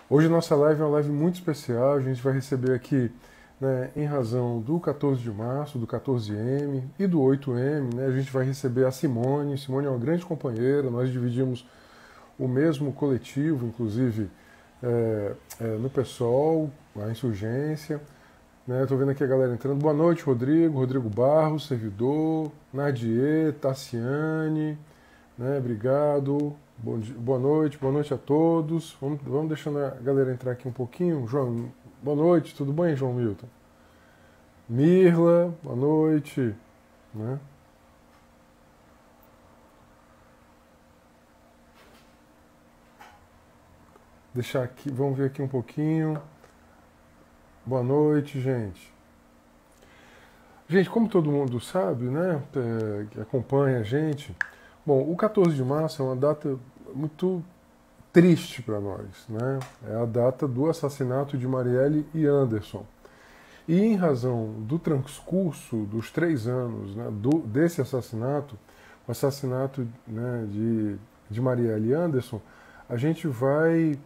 Hoje a nossa live é uma live muito especial. A gente vai receber aqui, né, em razão do 14 de março, do 14M e do 8M, né, a gente vai receber a Simone. Simone é uma grande companheira, nós dividimos o mesmo coletivo, inclusive no PSOL, a Insurgência. Né, estou vendo aqui a galera entrando. Boa noite, Rodrigo. Rodrigo Barros, servidor. Nadier, Tassiane. Né, obrigado. Boa noite a todos. Vamos deixando a galera entrar aqui um pouquinho. João, boa noite, tudo bem, João Milton? Mirla, boa noite. Né? Deixar aqui, vamos ver aqui um pouquinho. Boa noite, gente. Gente, como todo mundo sabe, né, que acompanha a gente, bom, o 14 de março é uma data muito triste para nós, né? É a data do assassinato de Marielle e Anderson. E em razão do transcurso dos 3 anos, né, desse assassinato, o assassinato, né, de Marielle e Anderson, a gente vai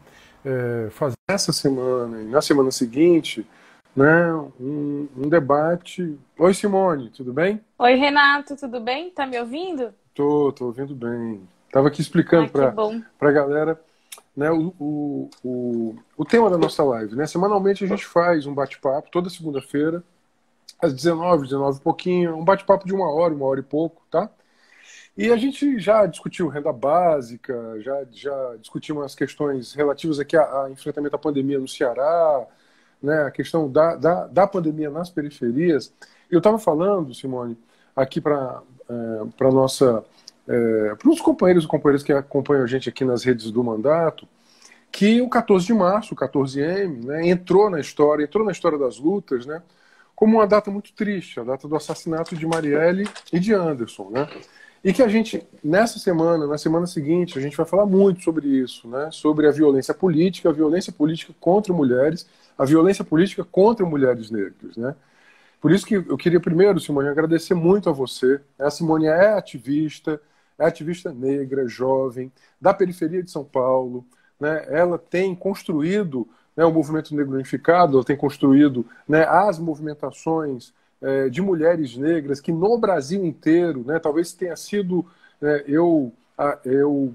fazer essa semana e na semana seguinte, né, um debate. Oi, Simone, tudo bem? Oi, Renato, tudo bem? Tá me ouvindo? Tô ouvindo bem. Estava aqui explicando Ah, que para bom. a galera, né, o tema da nossa live. Né? Semanalmente a gente faz um bate-papo toda segunda-feira, às 19, 19 e pouquinho, um bate-papo de uma hora e pouco, tá? E a gente já discutiu renda básica, já discutimos as questões relativas aqui a enfrentamento à pandemia no Ceará, né, a questão da pandemia nas periferias. Eu estava falando, Simone, aqui para nossa para os companheiros e companheiras que acompanham a gente aqui nas redes do mandato, que o 14 de março, o 14M, né, entrou na história das lutas, né, como uma data muito triste, a data do assassinato de Marielle e de Anderson, né? E que a gente, nessa semana, na semana seguinte, a gente vai falar muito sobre isso, né? Sobre a violência política contra mulheres, a violência política contra mulheres negras, né? Por isso que eu queria primeiro, Simone, agradecer muito a você. A Simone é ativista negra, jovem, da periferia de São Paulo, né? Ela tem construído, né, o movimento negro unificado, ela tem construído, né, as movimentações de mulheres negras que no Brasil inteiro, né, talvez tenha sido, né, eu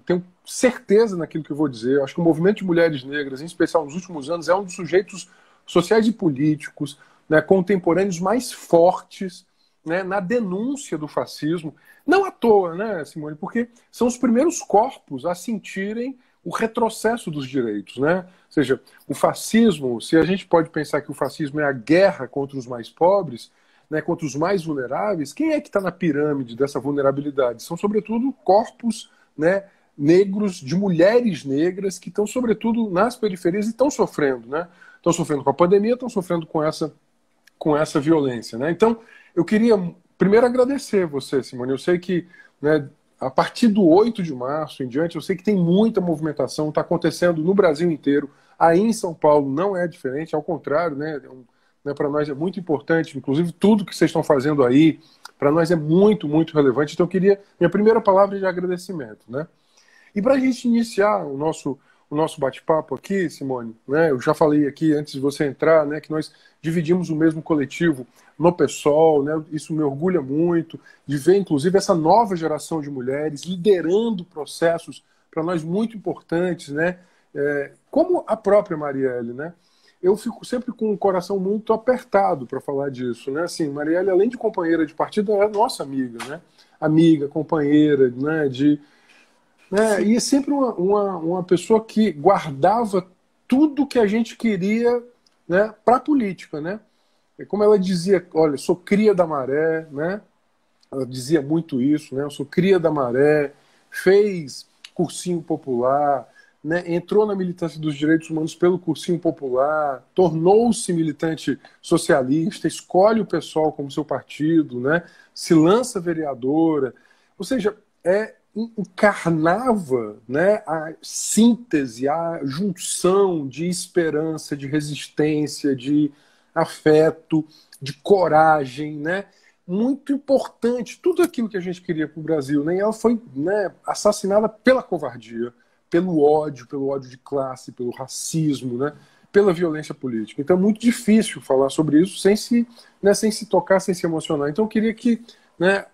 tenho certeza naquilo que eu vou dizer, eu acho que o movimento de mulheres negras, em especial nos últimos anos, é um dos sujeitos sociais e políticos, né, contemporâneos mais fortes, né, na denúncia do fascismo. Não à toa, né, Simone, porque são os primeiros corpos a sentirem o retrocesso dos direitos, né? Ou seja, o fascismo, se a gente pode pensar que o fascismo é a guerra contra os mais pobres, né, contra os mais vulneráveis, quem é que está na pirâmide dessa vulnerabilidade? São, sobretudo, corpos, né, negros, de mulheres negras, que estão, sobretudo, nas periferias e estão sofrendo, né? Estão sofrendo com a pandemia, estão sofrendo com essa violência, né? Então, eu queria primeiro agradecer você, Simone. Eu sei que, né, a partir do 8 de março em diante, eu sei que tem muita movimentação, está acontecendo no Brasil inteiro. Aí em São Paulo não é diferente, ao contrário, né, para nós é muito importante, inclusive tudo que vocês estão fazendo aí, para nós é muito, muito relevante. Então, eu queria, minha primeira palavra é de agradecimento, né? E para a gente iniciar o nosso bate-papo aqui, Simone, né, eu já falei aqui antes de você entrar, né, que nós dividimos o mesmo coletivo no PSOL, né, isso me orgulha muito de ver, inclusive, essa nova geração de mulheres liderando processos para nós muito importantes, né, como a própria Marielle, né. Eu fico sempre com o coração muito apertado para falar disso, né. Assim, Marielle, além de companheira de partido, é nossa amiga, né, amiga, companheira, né, e é sempre uma pessoa que guardava tudo que a gente queria, né, para a política, né? É como ela dizia, olha, sou cria da maré, né? Ela dizia muito isso, né? Eu sou cria da maré, fez cursinho popular, né? Entrou na militância dos direitos humanos pelo cursinho popular, tornou-se militante socialista, escolhe o PSOL como seu partido, né? Se lança vereadora. Ou seja, encarnava, né, a síntese, a junção de esperança, de resistência, de afeto, de coragem, né? Muito importante, tudo aquilo que a gente queria para o Brasil, né? E ela foi, né, assassinada pela covardia, pelo ódio de classe, pelo racismo, né? Pela violência política. Então é muito difícil falar sobre isso sem se tocar, sem se emocionar. Então eu queria que, né,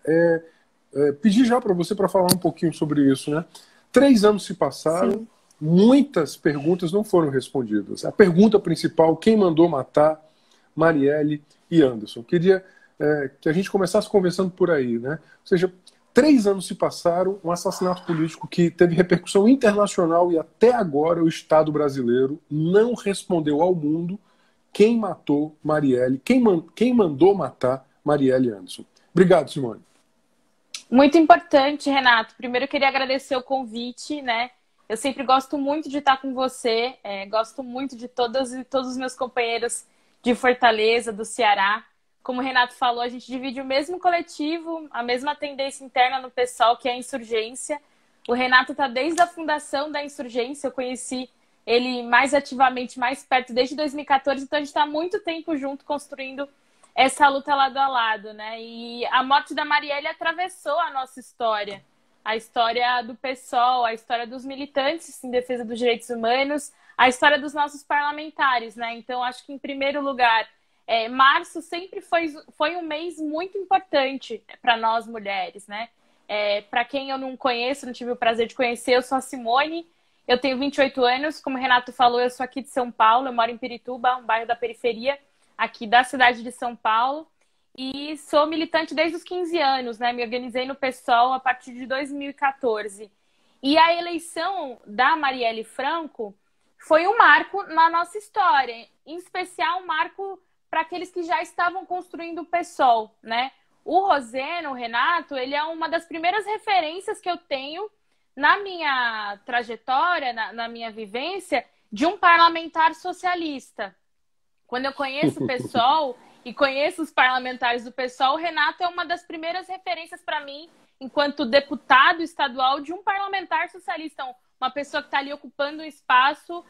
pedir já para você para falar um pouquinho sobre isso, né? 3 anos se passaram, sim, muitas perguntas não foram respondidas. A pergunta principal, quem mandou matar Marielle e Anderson? Eu queria que a gente começasse conversando por aí, né? Ou seja, 3 anos se passaram, um assassinato político que teve repercussão internacional e até agora o Estado brasileiro não respondeu ao mundo quem matou Marielle, quem mandou matar Marielle e Anderson. Obrigado, Simone. Muito importante, Renato. Primeiro eu queria agradecer o convite, né? Eu sempre gosto muito de estar com você, gosto muito de todos os meus companheiros de Fortaleza, do Ceará. Como o Renato falou, a gente divide o mesmo coletivo, a mesma tendência interna no PSOL, que é a insurgência. O Renato está desde a fundação da insurgência, eu conheci ele mais ativamente, mais perto, desde 2014, então a gente está há muito tempo junto construindo essa luta lado a lado, né? E a morte da Marielle atravessou a nossa história. A história do PSOL, a história dos militantes em defesa dos direitos humanos, a história dos nossos parlamentares, né? Então, acho que, em primeiro lugar, março sempre foi um mês muito importante para nós mulheres, né? Para quem eu não conheço, não tive o prazer de conhecer, eu sou a Simone, eu tenho 28 anos, como o Renato falou, eu sou aqui de São Paulo, eu moro em Pirituba, um bairro da periferia, aqui da cidade de São Paulo, e sou militante desde os 15 anos, né? Me organizei no PSOL a partir de 2014. E a eleição da Marielle Franco foi um marco na nossa história, em especial um marco para aqueles que já estavam construindo o PSOL, né? O Roseno, o Renato, ele é uma das primeiras referências que eu tenho na minha trajetória, na minha vivência, de um parlamentar socialista. Quando eu conheço o PSOL e conheço os parlamentares do PSOL, o Renato é uma das primeiras referências para mim, enquanto deputado estadual, de um parlamentar socialista, uma pessoa que está ali ocupando um espaço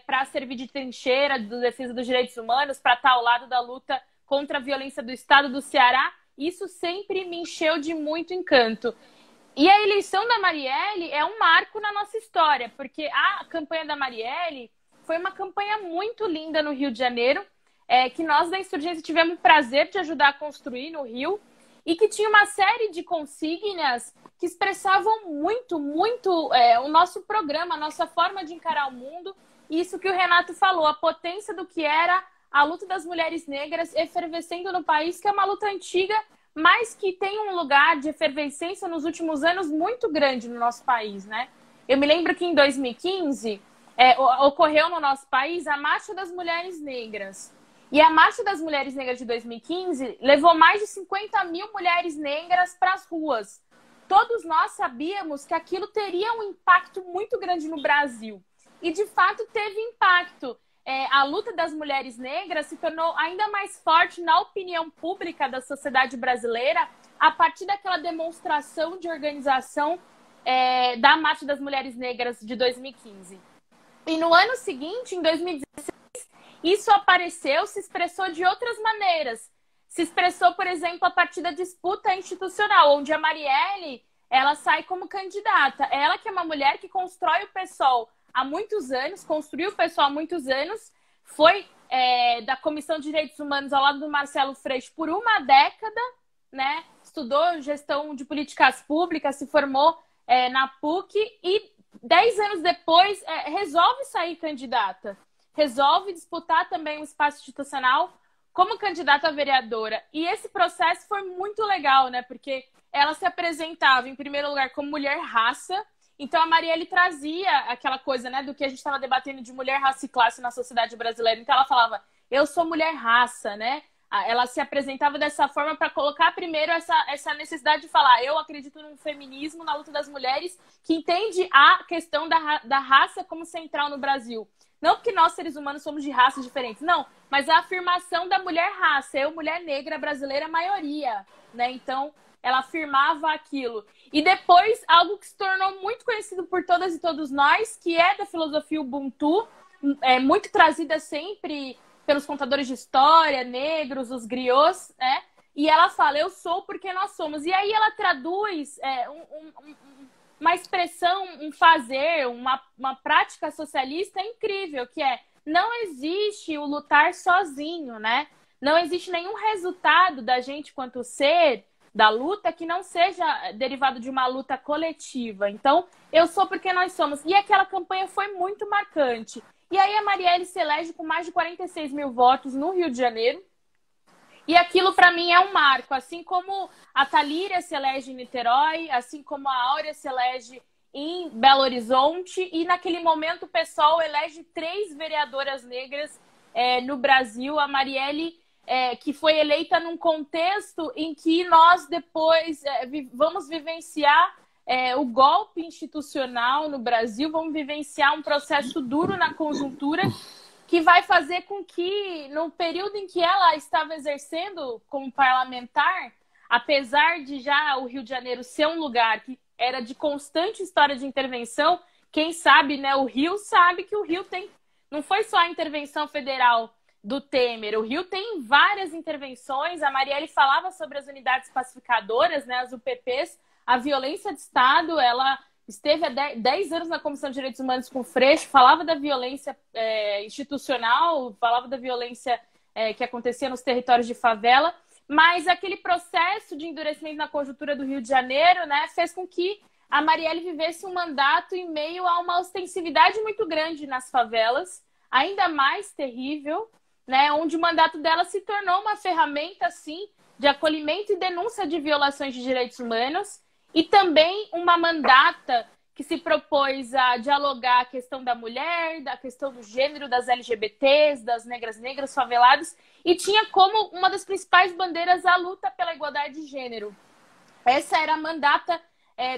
para servir de trincheira, de defesa dos direitos humanos, para estar ao lado da luta contra a violência do Estado do Ceará. Isso sempre me encheu de muito encanto. E a eleição da Marielle é um marco na nossa história, porque a campanha da Marielle foi uma campanha muito linda no Rio de Janeiro, que nós da Insurgência tivemos o prazer de ajudar a construir no Rio, e que tinha uma série de consígnias que expressavam muito o nosso programa, a nossa forma de encarar o mundo. Isso que o Renato falou, a potência do que era a luta das mulheres negras efervescendo no país, que é uma luta antiga, mas que tem um lugar de efervescência nos últimos anos muito grande no nosso país, né? Eu me lembro que em 2015 ocorreu no nosso país a Marcha das Mulheres Negras. E a Marcha das Mulheres Negras de 2015 levou mais de 50 mil mulheres negras para as ruas. Todos nós sabíamos que aquilo teria um impacto muito grande no Brasil. E, de fato, teve impacto. A luta das mulheres negras se tornou ainda mais forte na opinião pública da sociedade brasileira a partir daquela demonstração de organização da Marcha das Mulheres Negras de 2015. E no ano seguinte, em 2016, isso apareceu, se expressou de outras maneiras. Se expressou, por exemplo, a partir da disputa institucional, onde a Marielle ela sai como candidata. Ela que é uma mulher que constrói o PSOL há muitos anos, construiu o PSOL há muitos anos, foi da Comissão de Direitos Humanos ao lado do Marcelo Freixo por uma década, né? Estudou gestão de políticas públicas, se formou na PUC e 10 anos depois resolve sair candidata. Resolve disputar também um espaço institucional como candidata a vereadora. E esse processo foi muito legal, né? Porque ela se apresentava, em primeiro lugar, como mulher raça. Então, a Marielle trazia aquela coisa, né, do que a gente estava debatendo de mulher, raça e classe na sociedade brasileira. Então, ela falava, eu sou mulher raça, né? Ela se apresentava dessa forma para colocar primeiro essa necessidade de falar, eu acredito no feminismo, na luta das mulheres, que entende a questão da raça como central no Brasil. Não porque nós, seres humanos, somos de raças diferentes, não. Mas a afirmação da mulher raça, eu, mulher negra, brasileira, maioria, né? Então, ela afirmava aquilo. E depois, algo que se tornou muito conhecido por todas e todos nós, que é da filosofia Ubuntu, muito trazida sempre pelos contadores de história, negros, os griots, né? E ela fala, eu sou porque nós somos. E aí ela traduz uma expressão, um fazer, uma prática socialista incrível, que é: não existe o lutar sozinho, né? Não existe nenhum resultado da gente quanto ser da luta que não seja derivado de uma luta coletiva. Então, eu sou porque nós somos. E aquela campanha foi muito marcante. E aí a Marielle se elege com mais de 46 mil votos no Rio de Janeiro. E aquilo, para mim, é um marco. Assim como a Thalíria se elege em Niterói, assim como a Áurea se elege em Belo Horizonte. E naquele momento o PSOL elege 3 vereadoras negras no Brasil. A Marielle, que foi eleita num contexto em que nós depois vamos vivenciar o golpe institucional no Brasil, vamos vivenciar um processo duro na conjuntura que vai fazer com que, no período em que ela estava exercendo como parlamentar, apesar de já o Rio de Janeiro ser um lugar que era de constante história de intervenção, quem sabe, né, o Rio sabe que o Rio tem... Não foi só a intervenção federal do Temer, o Rio tem várias intervenções. A Marielle falava sobre as unidades pacificadoras, né, as UPPs, a violência de Estado. Ela esteve há 10 anos na Comissão de Direitos Humanos com o Freixo, falava da violência institucional, falava da violência que acontecia nos territórios de favela, mas aquele processo de endurecimento na conjuntura do Rio de Janeiro, né, fez com que a Marielle vivesse um mandato em meio a uma ostensividade muito grande nas favelas, ainda mais terrível, né, onde o mandato dela se tornou uma ferramenta, assim, de acolhimento e denúncia de violações de direitos humanos, e também uma mandata que se propôs a dialogar a questão da mulher, da questão do gênero, das LGBTs, das negras faveladas, e tinha como uma das principais bandeiras a luta pela igualdade de gênero. Essa era a mandata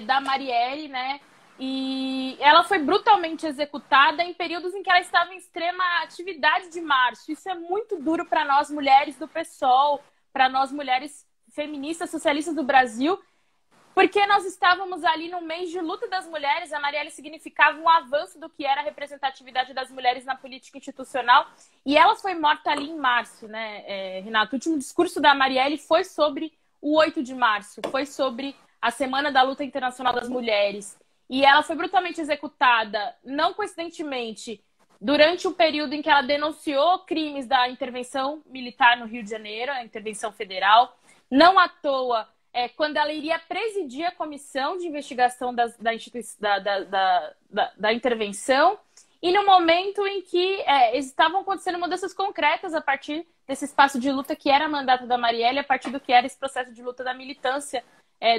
da Marielle, né? E ela foi brutalmente executada em períodos em que ela estava em extrema atividade de março. Isso é muito duro para nós mulheres do PSOL, para nós mulheres feministas, socialistas do Brasil, porque nós estávamos ali no mês de luta das mulheres. A Marielle significava um avanço do que era a representatividade das mulheres na política institucional, e ela foi morta ali em março, né, Renato? O último discurso da Marielle foi sobre o 8 de março, foi sobre a Semana da Luta Internacional das Mulheres. E ela foi brutalmente executada, não coincidentemente, durante o período em que ela denunciou crimes da intervenção militar no Rio de Janeiro, a intervenção federal. Não à toa, quando ela iria presidir a comissão de investigação da intervenção, e no momento em que estavam acontecendo mudanças concretas a partir desse espaço de luta que era mandato da Marielle, a partir do que era esse processo de luta da militância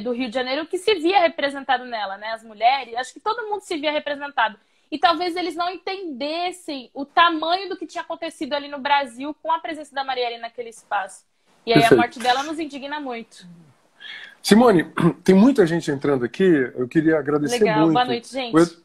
do Rio de Janeiro, que se via representado nela, né? As mulheres, acho que todo mundo se via representado. E talvez eles não entendessem o tamanho do que tinha acontecido ali no Brasil com a presença da Marielle naquele espaço. E aí a morte dela nos indigna muito. Simone, tem muita gente entrando aqui, eu queria agradecer muito. Boa noite, gente.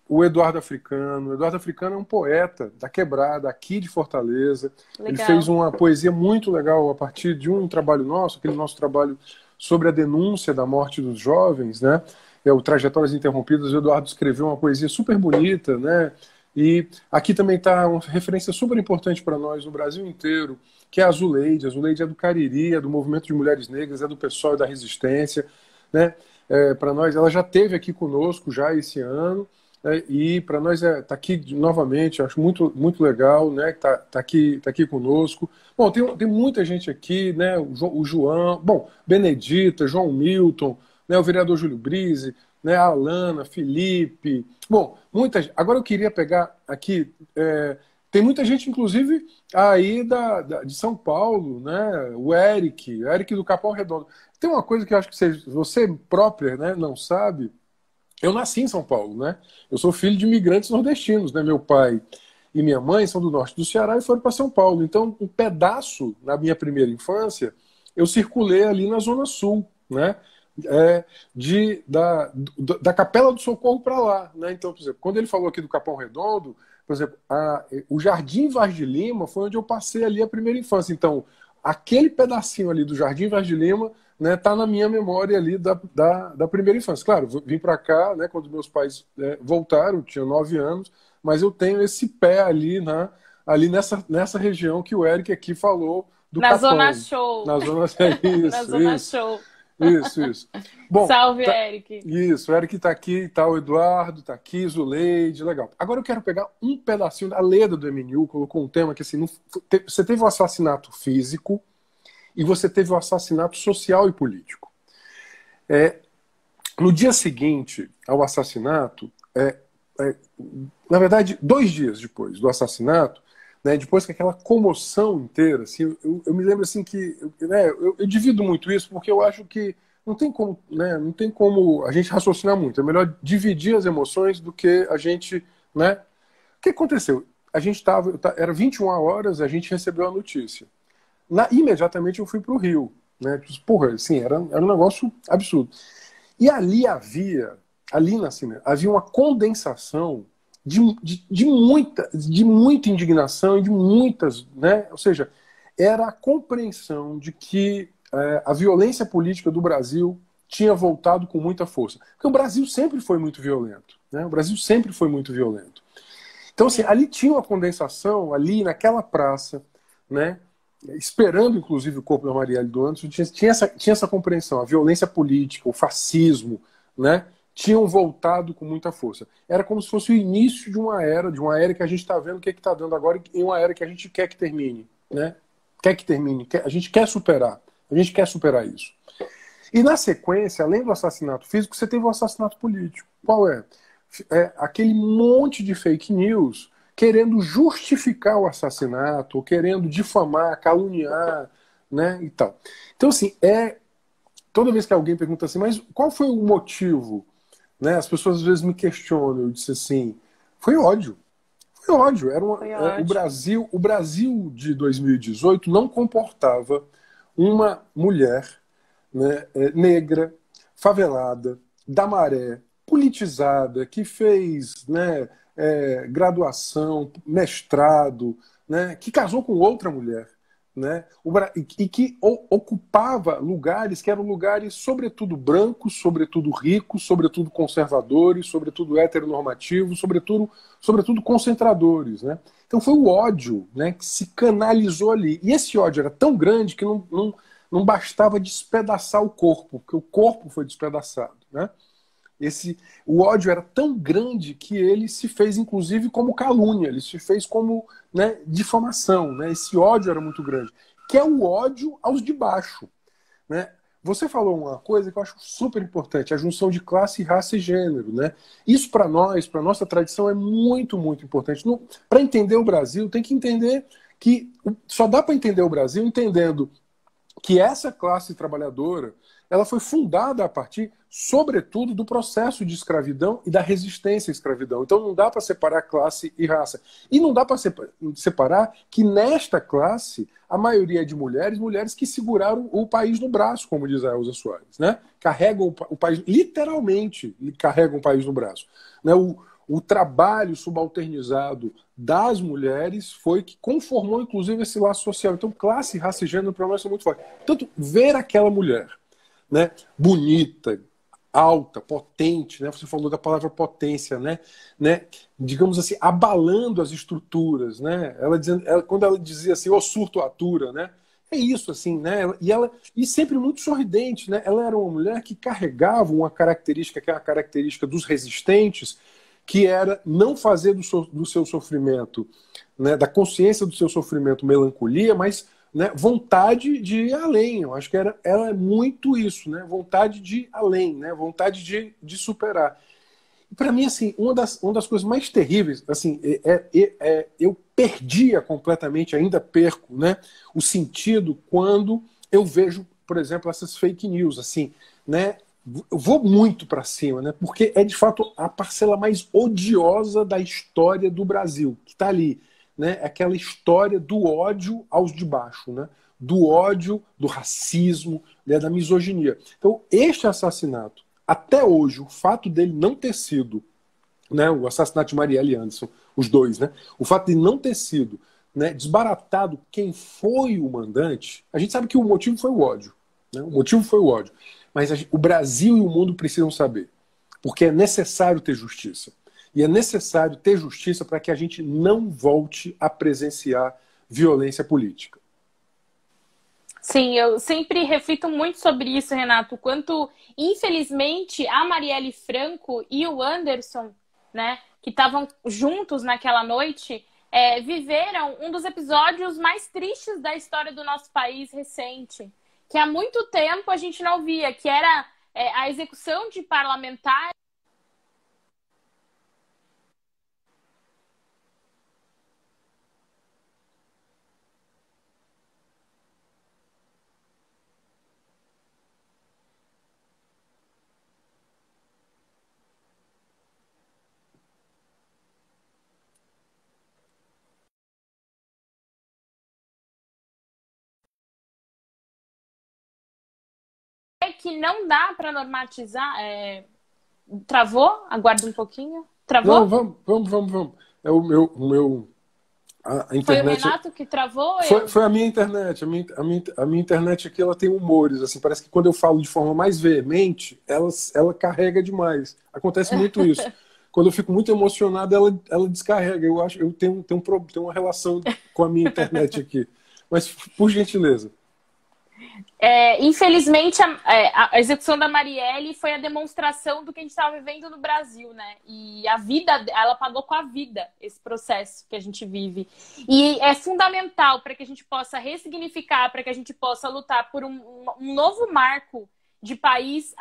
O Eduardo Africano. O Eduardo Africano é um poeta da Quebrada, aqui de Fortaleza. Legal. Ele fez uma poesia muito legal a partir de um trabalho nosso, aquele nosso trabalho sobre a denúncia da morte dos jovens, né? O Trajetórias Interrompidas. O Eduardo escreveu uma poesia super bonita, né? E aqui também está uma referência super importante para nós no Brasil inteiro, que é a Zuleide. A Zuleide é do Cariri, é do Movimento de Mulheres Negras, é do PSOL e da Resistência, né? Para nós, ela já esteve aqui conosco já esse ano, e para nós tá aqui novamente, acho muito, muito legal, né? Tá aqui conosco. Bom, tem muita gente aqui, né? O João, bom, Benedita, João Milton, né? O vereador Júlio Brise, né? A Alana, Felipe. Bom, muita gente. Agora eu queria pegar aqui. Tem muita gente, inclusive, aí de São Paulo, né? O Eric do Capão Redondo. Tem uma coisa que eu acho que você própria, né, não sabe. Eu nasci em São Paulo, né? Eu sou filho de imigrantes nordestinos, né? Meu pai e minha mãe são do norte do Ceará e foram para São Paulo. Então, um pedaço na minha primeira infância, eu circulei ali na Zona Sul, né? Da Capela do Socorro para lá, né? Então, por exemplo, quando ele falou aqui do Capão Redondo, por exemplo, o Jardim Vaz de Lima foi onde eu passei ali a primeira infância. Então, aquele pedacinho ali do Jardim Vaz de Lima, né, tá na minha memória ali da primeira infância. Claro, vim para cá, né, quando meus pais voltaram, tinha 9 anos, mas eu tenho esse pé ali, ali nessa região que o Eric aqui falou do na Capão. Zona Show. Na Zona Na Zona isso. Show. Isso, isso. Bom, Salve, Eric. isso, o Eric está aqui, tá o Eduardo, está aqui, Zuleide, legal. Agora eu quero pegar um pedacinho da Leda do MNU, colocou um tema que assim, você teve o assassinato físico e você teve o assassinato social e político. No dia seguinte ao assassinato, na verdade, 2 dias depois do assassinato, né, depois que aquela comoção inteira, assim, eu me lembro assim que eu divido muito isso porque eu acho que não tem como, né, não tem como a gente raciocinar muito. É melhor dividir as emoções do que a gente, né? O que aconteceu? A gente era 21 horas, a gente recebeu a notícia. Imediatamente eu fui para o Rio, né? Porra, assim, era um negócio absurdo. E ali na cena, havia uma condensação de muita indignação e de muitas, né? Ou seja, era a compreensão de que a violência política do Brasil tinha voltado com muita força. Porque o Brasil sempre foi muito violento, né? O Brasil sempre foi muito violento. Então, assim, ali tinha uma condensação, ali naquela praça, né? Esperando, inclusive, o corpo da Marielle do Anderson, tinha essa compreensão. A violência política, o fascismo, né? Tinham voltado com muita força. Era como se fosse o início de uma era que a gente está vendo o que está dando agora, e uma era que a gente quer que termine, né? Quer que termine, a gente quer superar isso. E na sequência, além do assassinato físico, você teve o assassinato político. Qual é? Aquele monte de fake news querendo justificar o assassinato, ou querendo difamar, caluniar, né, e tal. Então, assim, toda vez que alguém pergunta assim, mas qual foi o motivo? Né, as pessoas às vezes me questionam, eu disse assim, foi ódio. Foi ódio. O Brasil de 2018 não comportava uma mulher, né, negra, favelada, da maré, politizada, que fez, né, graduação, mestrado, né, que casou com outra mulher, né, e que ocupava lugares que eram lugares, sobretudo brancos, sobretudo ricos, sobretudo conservadores, sobretudo heteronormativos, sobretudo concentradores. Né? Então foi o ódio, né, que se canalizou ali. E esse ódio era tão grande que não bastava despedaçar o corpo, porque o corpo foi despedaçado. Né? O ódio era tão grande que ele se fez, inclusive, como calúnia, ele se fez como, né, difamação. Né? Esse ódio era muito grande, que é o ódio aos de baixo. Né? Você falou uma coisa que eu acho super importante, a junção de classe, raça e gênero. Né? Isso para nós, para nossa tradição, é muito, muito importante. Para entender o Brasil, tem que entender que só dá para entender o Brasil entendendo que essa classe trabalhadora ela foi fundada a partir, sobretudo, do processo de escravidão e da resistência à escravidão. Então não dá para separar classe e raça. E não dá para separar que nesta classe a maioria é de mulheres que seguraram o país no braço, como diz a Elza Soares. Né? Carregam o país, literalmente carregam o país no braço. Né? O trabalho subalternizado das mulheres foi que conformou, inclusive, esse laço social. Então, classe, raça e gênero para nós são muito fortes. Portanto, ver aquela mulher, né, bonita, alta, potente, né, você falou da palavra potência, né, digamos assim, abalando as estruturas, né, quando ela dizia assim, ô surto atura, né, é isso, assim, né, e sempre muito sorridente, né, ela era uma mulher que carregava uma característica, que é a característica dos resistentes, que era não fazer do seu sofrimento, né, da consciência do seu sofrimento melancolia, mas, né, vontade de ir além. Eu acho que ela é muito isso, né, vontade de ir além, né, vontade de superar. E para mim, assim, uma das coisas mais terríveis, assim, eu perdia completamente, ainda perco, né, o sentido quando eu vejo, por exemplo, essas fake news, assim, né, eu vou muito para cima, né? Porque é de fato a parcela mais odiosa da história do Brasil, que está ali, né? Aquela história do ódio aos de baixo, né? Do ódio, do racismo, né? Da misoginia. Então, este assassinato, até hoje, o fato dele não ter sido, né? O assassinato de Marielle Anderson, os dois, né? O fato de não ter sido, né, desbaratado quem foi o mandante, a gente sabe que o motivo foi o ódio. Né? O motivo foi o ódio. Mas o Brasil e o mundo precisam saber. Porque é necessário ter justiça. E é necessário ter justiça para que a gente não volte a presenciar violência política. Sim, eu sempre reflito muito sobre isso, Renato. Quanto, infelizmente, a Marielle Franco e o Anderson, né, que estavam juntos naquela noite, viveram um dos episódios mais tristes da história do nosso país recente, que há muito tempo a gente não via, que era a execução de parlamentares. Que não dá para normatizar. Travou? Aguarda um pouquinho. Não, Travou? vamos. É a Foi o internet. Renato que travou? Foi a minha internet. A minha internet aqui ela tem humores. Assim, parece que quando eu falo de forma mais veemente, ela carrega demais. Acontece muito isso. Quando eu fico muito emocionado, ela descarrega. Eu acho, tenho uma relação com a minha internet aqui. Mas, por gentileza. Infelizmente, a execução da Marielle foi a demonstração do que a gente estava vivendo no Brasil, né? E a vida, ela pagou com a vida esse processo que a gente vive. E é fundamental para que a gente possa ressignificar, para que a gente possa lutar por um novo marco de país,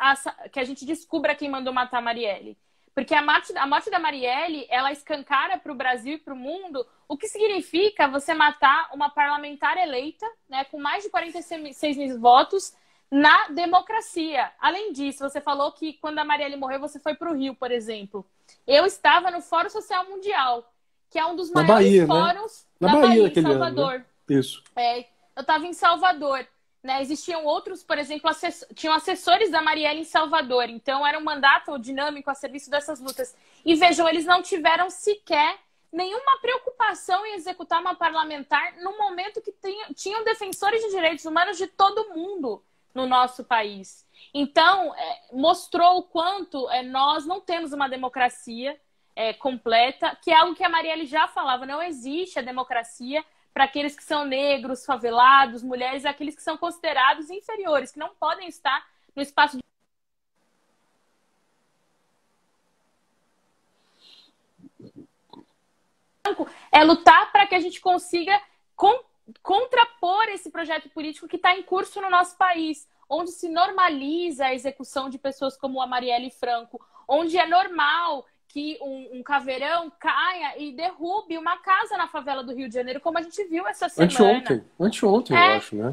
que a gente descubra quem mandou matar a Marielle. Porque a morte da Marielle, ela escancara para o Brasil e para o mundo o que significa você matar uma parlamentar eleita, né, com mais de 46 mil votos, na democracia. Além disso, você falou que quando a Marielle morreu, você foi para o Rio, por exemplo. Eu estava no Fórum Social Mundial, que é um dos maiores fóruns da Bahia, em Salvador. Ano, né? Isso. Eu estava em Salvador. Né, existiam outros, por exemplo, tinham assessores da Marielle em Salvador. Então, era um mandato dinâmico a serviço dessas lutas. E vejam, eles não tiveram sequer nenhuma preocupação em executar uma parlamentar no momento que tinham defensores de direitos humanos de todo mundo no nosso país. Então, mostrou o quanto nós não temos uma democracia completa, que é algo que a Marielle já falava, não existe a democracia para aqueles que são negros, favelados, mulheres, aqueles que são considerados inferiores, que não podem estar no espaço de... É lutar para que a gente consiga contrapor esse projeto político que está em curso no nosso país, onde se normaliza a execução de pessoas como a Marielle Franco, onde é normal que um caveirão caia e derrube uma casa na favela do Rio de Janeiro, como a gente viu essa semana. Anteontem, eu acho, né?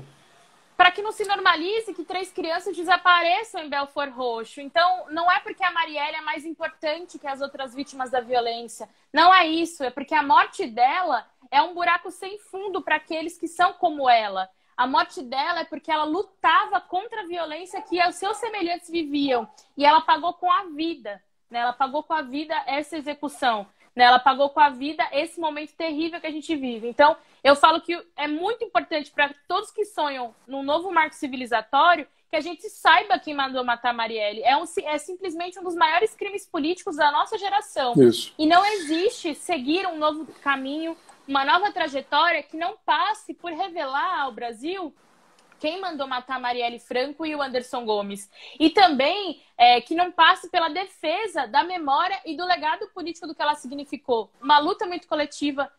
Para que não se normalize que 3 crianças desapareçam em Belford Roxo. Então, não é porque a Marielle é mais importante que as outras vítimas da violência. Não é isso. É porque a morte dela é um buraco sem fundo para aqueles que são como ela. A morte dela é porque ela lutava contra a violência que os seus semelhantes viviam. E ela pagou com a vida. Ela pagou com a vida essa execução. Ela pagou com a vida esse momento terrível que a gente vive. Então, eu falo que é muito importante para todos que sonham num novo marco civilizatório que a gente saiba quem mandou matar a Marielle. É simplesmente um dos maiores crimes políticos da nossa geração. Isso. E não existe seguir um novo caminho, uma nova trajetória que não passe por revelar ao Brasil quem mandou matar a Marielle Franco e o Anderson Gomes. E também que não passe pela defesa da memória e do legado político do que ela significou. Uma luta muito coletiva,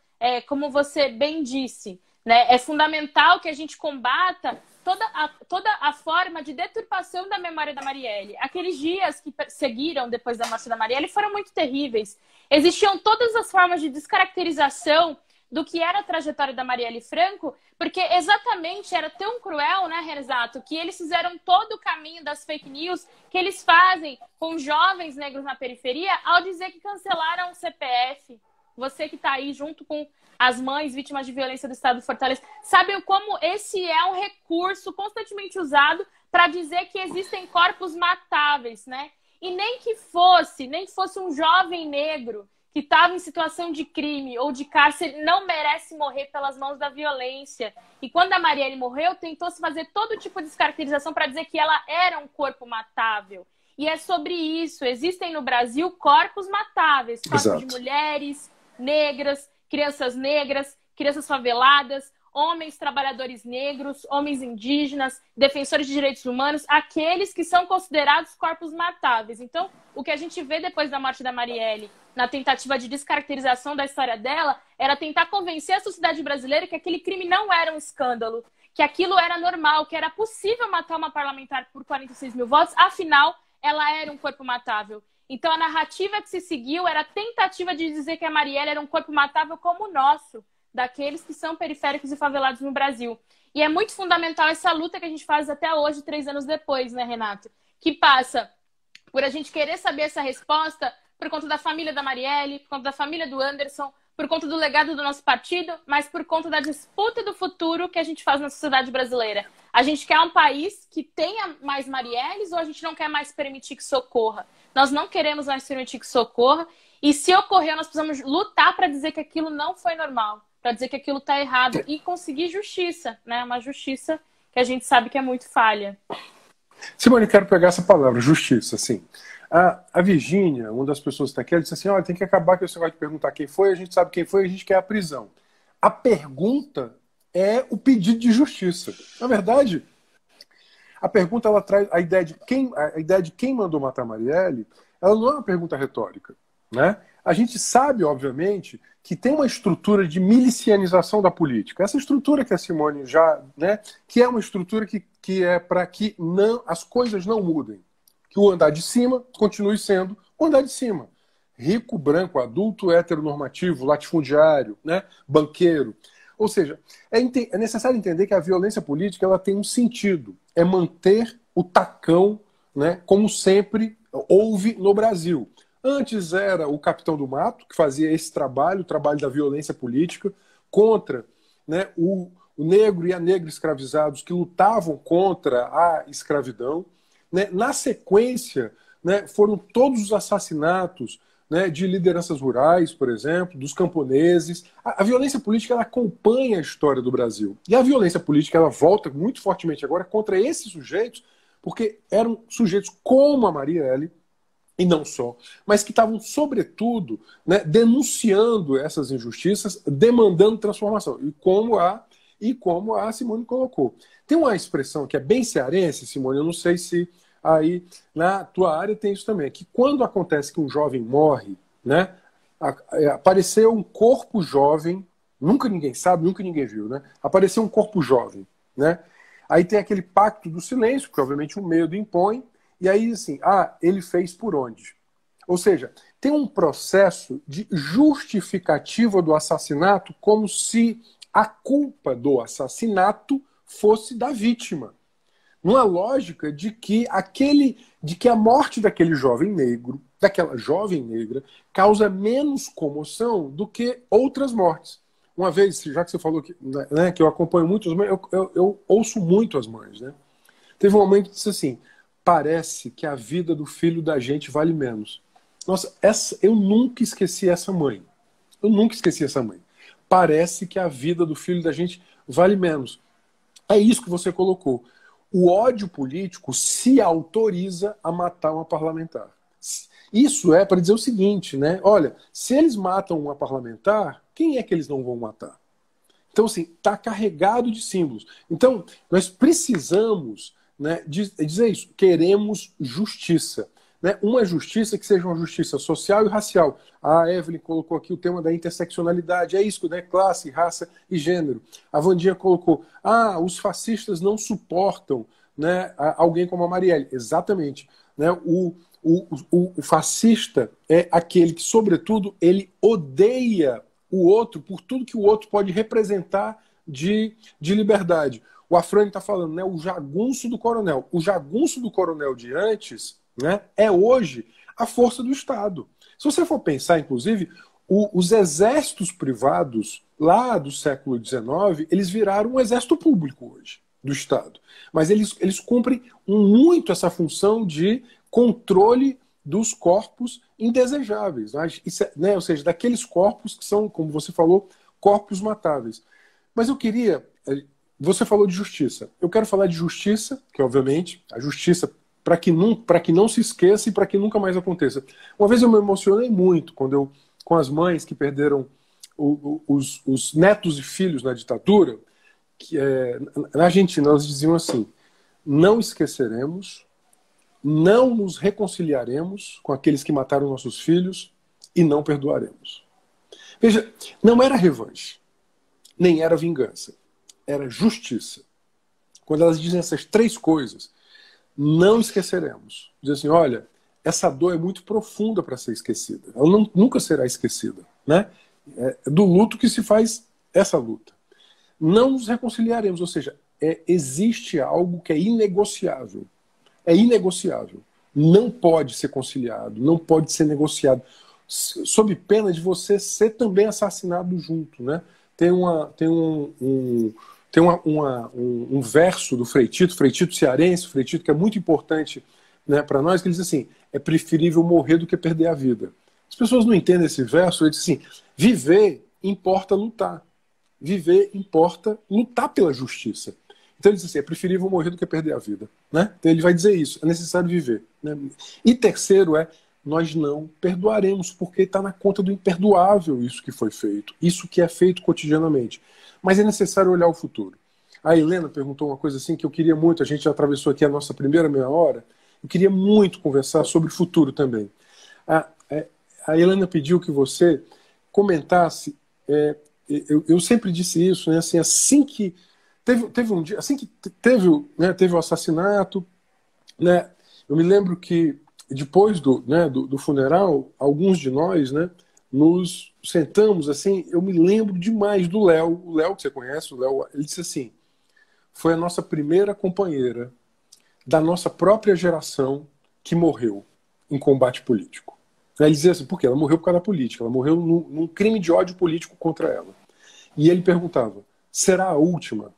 como você bem disse. Né? É fundamental que a gente combata toda a forma de deturpação da memória da Marielle. Aqueles dias que seguiram depois da morte da Marielle foram muito terríveis. Existiam todas as formas de descaracterização do que era a trajetória da Marielle Franco, porque exatamente era tão cruel, né, Renato, que eles fizeram todo o caminho das fake news que eles fazem com jovens negros na periferia ao dizer que cancelaram o CPF. Você que está aí junto com as mães vítimas de violência do Estado de Fortaleza, sabe como esse é um recurso constantemente usado para dizer que existem corpos matáveis, né? E nem que fosse um jovem negro que estava em situação de crime ou de cárcere, não merece morrer pelas mãos da violência. E quando a Marielle morreu, tentou-se fazer todo tipo de descaracterização para dizer que ela era um corpo matável. E é sobre isso. Existem no Brasil corpos matáveis. Corpos de mulheres negras, crianças faveladas, homens trabalhadores negros, homens indígenas, defensores de direitos humanos, aqueles que são considerados corpos matáveis. Então, o que a gente vê depois da morte da Marielle, na tentativa de descaracterização da história dela, era tentar convencer a sociedade brasileira que aquele crime não era um escândalo, que aquilo era normal, que era possível matar uma parlamentar por 46 mil votos, afinal, ela era um corpo matável. Então, a narrativa que se seguiu era a tentativa de dizer que a Marielle era um corpo matável como o nosso, daqueles que são periféricos e favelados no Brasil. E é muito fundamental essa luta que a gente faz até hoje, 3 anos depois, né, Renato? Que passa por a gente querer saber essa resposta por conta da família da Marielle, por conta da família do Anderson, por conta do legado do nosso partido, mas por conta da disputa do futuro que a gente faz na sociedade brasileira. A gente quer um país que tenha mais Marielles ou a gente não quer mais permitir que socorra? Nós não queremos mais permitir que socorra. E se ocorrer, nós precisamos lutar para dizer que aquilo não foi normal, para dizer que aquilo está errado e conseguir justiça, né? Uma justiça que a gente sabe que é muito falha. Simone, quero pegar essa palavra, justiça, sim. A Virgínia, uma das pessoas que está aqui, ela disse assim, olha, tem que acabar com esse negócio de perguntar quem foi, a gente sabe quem foi, a gente quer a prisão. A pergunta é o pedido de justiça. Na verdade, a pergunta ela traz a ideia de quem mandou matar Marielle, ela não é uma pergunta retórica, né? A gente sabe, obviamente, que tem uma estrutura de milicianização da política. Essa estrutura que a Simone já, né, que é uma estrutura que é para que não, as coisas não mudem. Que o andar de cima continue sendo o andar de cima. Rico, branco, adulto, heteronormativo, latifundiário, né, banqueiro. Ou seja, é necessário entender que a violência política ela tem um sentido. É manter o tacão, né, como sempre houve no Brasil. Antes era o Capitão do Mato, que fazia esse trabalho, o trabalho da violência política, contra, né, o negro e a negra escravizados que lutavam contra a escravidão. Né? Na sequência, né, foram todos os assassinatos, né, de lideranças rurais, por exemplo, dos camponeses. A violência política ela acompanha a história do Brasil. E a violência política ela volta muito fortemente agora contra esses sujeitos, porque eram sujeitos como a Marielle, e não só, mas que estavam, sobretudo, né, denunciando essas injustiças, demandando transformação. E como a Simone colocou. Tem uma expressão que é bem cearense, Simone, eu não sei se aí na tua área tem isso também, que quando acontece que um jovem morre, né, apareceu um corpo jovem, nunca ninguém sabe, nunca ninguém viu, né? Apareceu um corpo jovem, né? Aí tem aquele pacto do silêncio, que obviamente o medo impõe, e aí assim, ele fez por onde? Ou seja, tem um processo de justificativa do assassinato como se a culpa do assassinato fosse da vítima. Numa lógica de que a morte daquele jovem negro, daquela jovem negra, causa menos comoção do que outras mortes. Uma vez, já que você falou que, né, que eu acompanho muito as mães, eu ouço muito as mães, né? Teve uma mãe que disse assim, parece que a vida do filho da gente vale menos. Nossa, eu nunca esqueci essa mãe. Eu nunca esqueci essa mãe. Parece que a vida do filho da gente vale menos. É isso que você colocou. O ódio político se autoriza a matar uma parlamentar. Isso é para dizer o seguinte, né? Olha, se eles matam uma parlamentar, quem é que eles não vão matar? Então, assim, está carregado de símbolos. Então, nós precisamos, né, dizer isso. Queremos justiça. Né? Uma justiça que seja uma justiça social e racial. A Evelyn colocou aqui o tema da interseccionalidade. É isso, né? Classe, raça e gênero. A Vandinha colocou, os fascistas não suportam, né, alguém como a Marielle. Exatamente. Né? O fascista é aquele que, sobretudo, ele odeia o outro por tudo que o outro pode representar de liberdade. O Afrânio está falando, né, o jagunço do coronel. O jagunço do coronel de antes, né, é hoje a força do Estado. Se você for pensar, inclusive, os exércitos privados lá do século XIX, eles viraram um exército público hoje, do Estado. Mas eles cumprem muito essa função de controle dos corpos indesejáveis. Né? Ou seja, daqueles corpos que são, como você falou, corpos matáveis. Mas eu queria... Você falou de justiça. Eu quero falar de justiça, que obviamente a justiça para que não se esqueça e para que nunca mais aconteça. Uma vez eu me emocionei muito com as mães que perderam os netos e filhos na ditadura, na Argentina, elas diziam assim: não esqueceremos, não nos reconciliaremos com aqueles que mataram nossos filhos e não perdoaremos. Veja, não era revanche, nem era vingança, era justiça. Quando elas dizem essas três coisas, não esqueceremos. Dizem assim: olha, essa dor é muito profunda para ser esquecida. Ela nunca será esquecida, né? É do luto que se faz essa luta. Não nos reconciliaremos, ou seja, existe algo que é inegociável. É inegociável. Não pode ser conciliado, não pode ser negociado, sob pena de você ser também assassinado junto, né? Tem um verso do Frei Tito cearense, Frei Tito, que é muito importante, né, para nós, que ele diz assim: é preferível morrer do que perder a vida. As pessoas não entendem esse verso. Ele diz assim: viver importa lutar. Viver importa lutar pela justiça. Então ele diz assim: é preferível morrer do que perder a vida, né? Então ele vai dizer isso: é necessário viver, né? E terceiro nós não perdoaremos, porque está na conta do imperdoável isso que foi feito, isso que é feito cotidianamente. Mas é necessário olhar o futuro. A Helena perguntou uma coisa assim que eu queria muito, a gente já atravessou aqui a nossa primeira meia hora, eu queria muito conversar sobre o futuro também. A Helena pediu que você comentasse, eu sempre disse isso, né, assim que teve um dia, assim que teve o assassinato, né, eu me lembro que depois do funeral, alguns de nós, né, nos sentamos assim. Eu me lembro demais do Léo, o Léo que você conhece, o Léo, ele disse assim: foi a nossa primeira companheira da nossa própria geração que morreu em combate político. Ele dizia assim: por quê? Ela morreu por causa da política, ela morreu num crime de ódio político contra ela. E ele perguntava: será a última?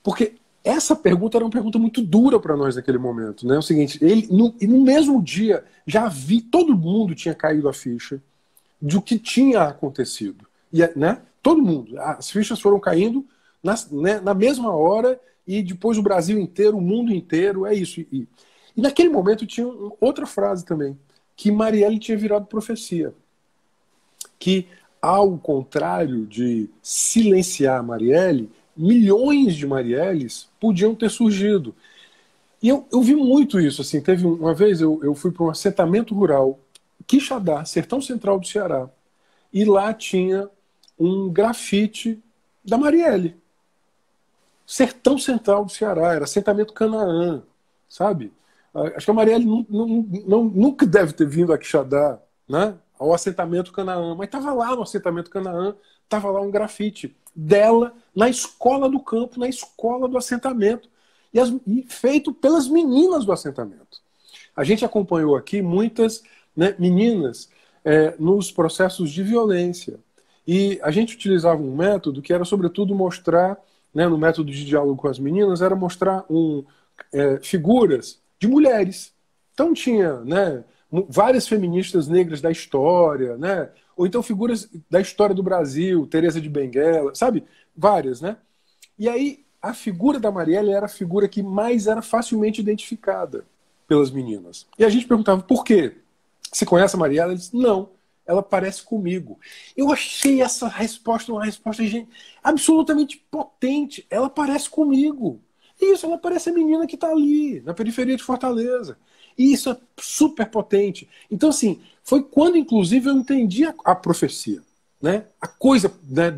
Porque essa pergunta era uma pergunta muito dura para nós naquele momento, né? É o seguinte: no mesmo dia todo mundo tinha caído a ficha do que tinha acontecido. E, né, todo mundo, as fichas foram caindo na mesma hora, e depois o Brasil inteiro, o mundo inteiro, é isso. E naquele momento tinha outra frase também, que Marielle tinha virado profecia. Que, ao contrário de silenciar Marielle, milhões de Marielles podiam ter surgido. E eu vi muito isso. Assim, teve uma vez, eu fui para um assentamento rural, Quixadá, sertão central do Ceará, e lá tinha um grafite da Marielle. Sertão central do Ceará, era assentamento Canaã, sabe? Acho que a Marielle nunca deve ter vindo a Quixadá, né, ao assentamento Canaã, mas estava lá no assentamento Canaã, estava lá um grafite dela na escola do campo, na escola do assentamento, e feito pelas meninas do assentamento. A gente acompanhou aqui muitas, né, meninas nos processos de violência. E a gente utilizava um método que era, sobretudo, mostrar, né, no método de diálogo com as meninas, era mostrar figuras de mulheres. Então tinha, né, várias feministas negras da história, né, ou então figuras da história do Brasil, Teresa de Benguela, sabe? Várias, né? E aí a figura da Marielle era a figura que mais era facilmente identificada pelas meninas. E a gente perguntava: por quê? Você conhece a Marielle? Ela disse: não, ela parece comigo. Eu achei essa resposta uma resposta, gente, absolutamente potente. Ela parece comigo. Isso, ela parece a menina que está ali, na periferia de Fortaleza. E isso é super potente. Então, assim, foi quando, inclusive, eu entendi a profecia, né? A coisa, né,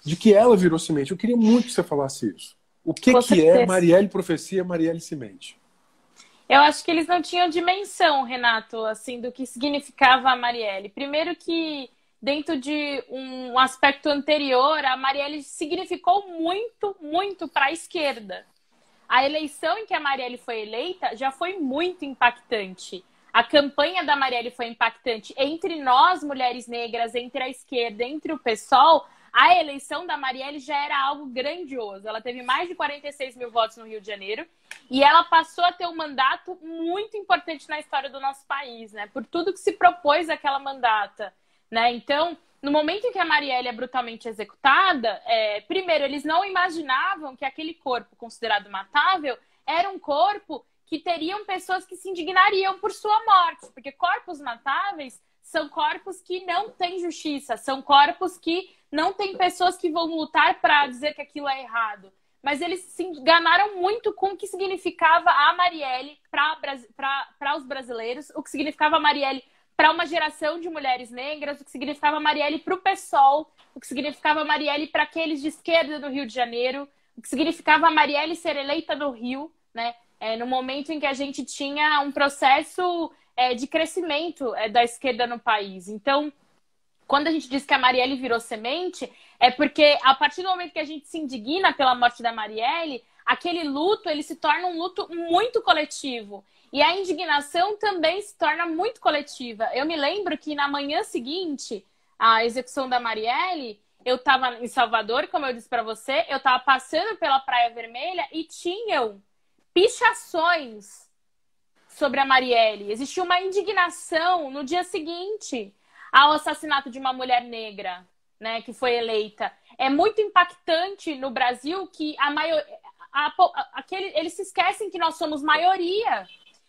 de que ela virou semente. Eu queria muito que você falasse isso. O que é Marielle profecia, Marielle semente? Eu acho que eles não tinham dimensão, Renato, assim, do que significava a Marielle. Primeiro que, dentro de um aspecto anterior, a Marielle significou muito, muito para a esquerda. A eleição em que a Marielle foi eleita já foi muito impactante. A campanha da Marielle foi impactante. Entre nós, mulheres negras, entre a esquerda, entre o PSOL, a eleição da Marielle já era algo grandioso. Ela teve mais de 46 mil votos no Rio de Janeiro e ela passou a ter um mandato muito importante na história do nosso país, né? Por tudo que se propôs àquela mandata, né? Então, no momento em que a Marielle é brutalmente executada, primeiro, eles não imaginavam que aquele corpo considerado matável era um corpo que teriam pessoas que se indignariam por sua morte, porque corpos matáveis são corpos que não têm justiça, são corpos que não tem pessoas que vão lutar para dizer que aquilo é errado. Mas eles se enganaram muito com o que significava a Marielle para os brasileiros, o que significava a Marielle para uma geração de mulheres negras, o que significava a Marielle para o PSOL, o que significava a Marielle para aqueles de esquerda do Rio de Janeiro, o que significava a Marielle ser eleita no Rio, né? No momento em que a gente tinha um processo de crescimento da esquerda no país. Então, quando a gente diz que a Marielle virou semente, é porque a partir do momento que a gente se indigna pela morte da Marielle, aquele luto ele se torna um luto muito coletivo. E a indignação também se torna muito coletiva. Eu me lembro que na manhã seguinte à execução da Marielle, eu estava em Salvador, como eu disse para você, eu estava passando pela Praia Vermelha e tinham pichações sobre a Marielle. Existia uma indignação no dia seguinte ao assassinato de uma mulher negra, né, que foi eleita. É muito impactante no Brasil que eles se esquecem que nós somos maioria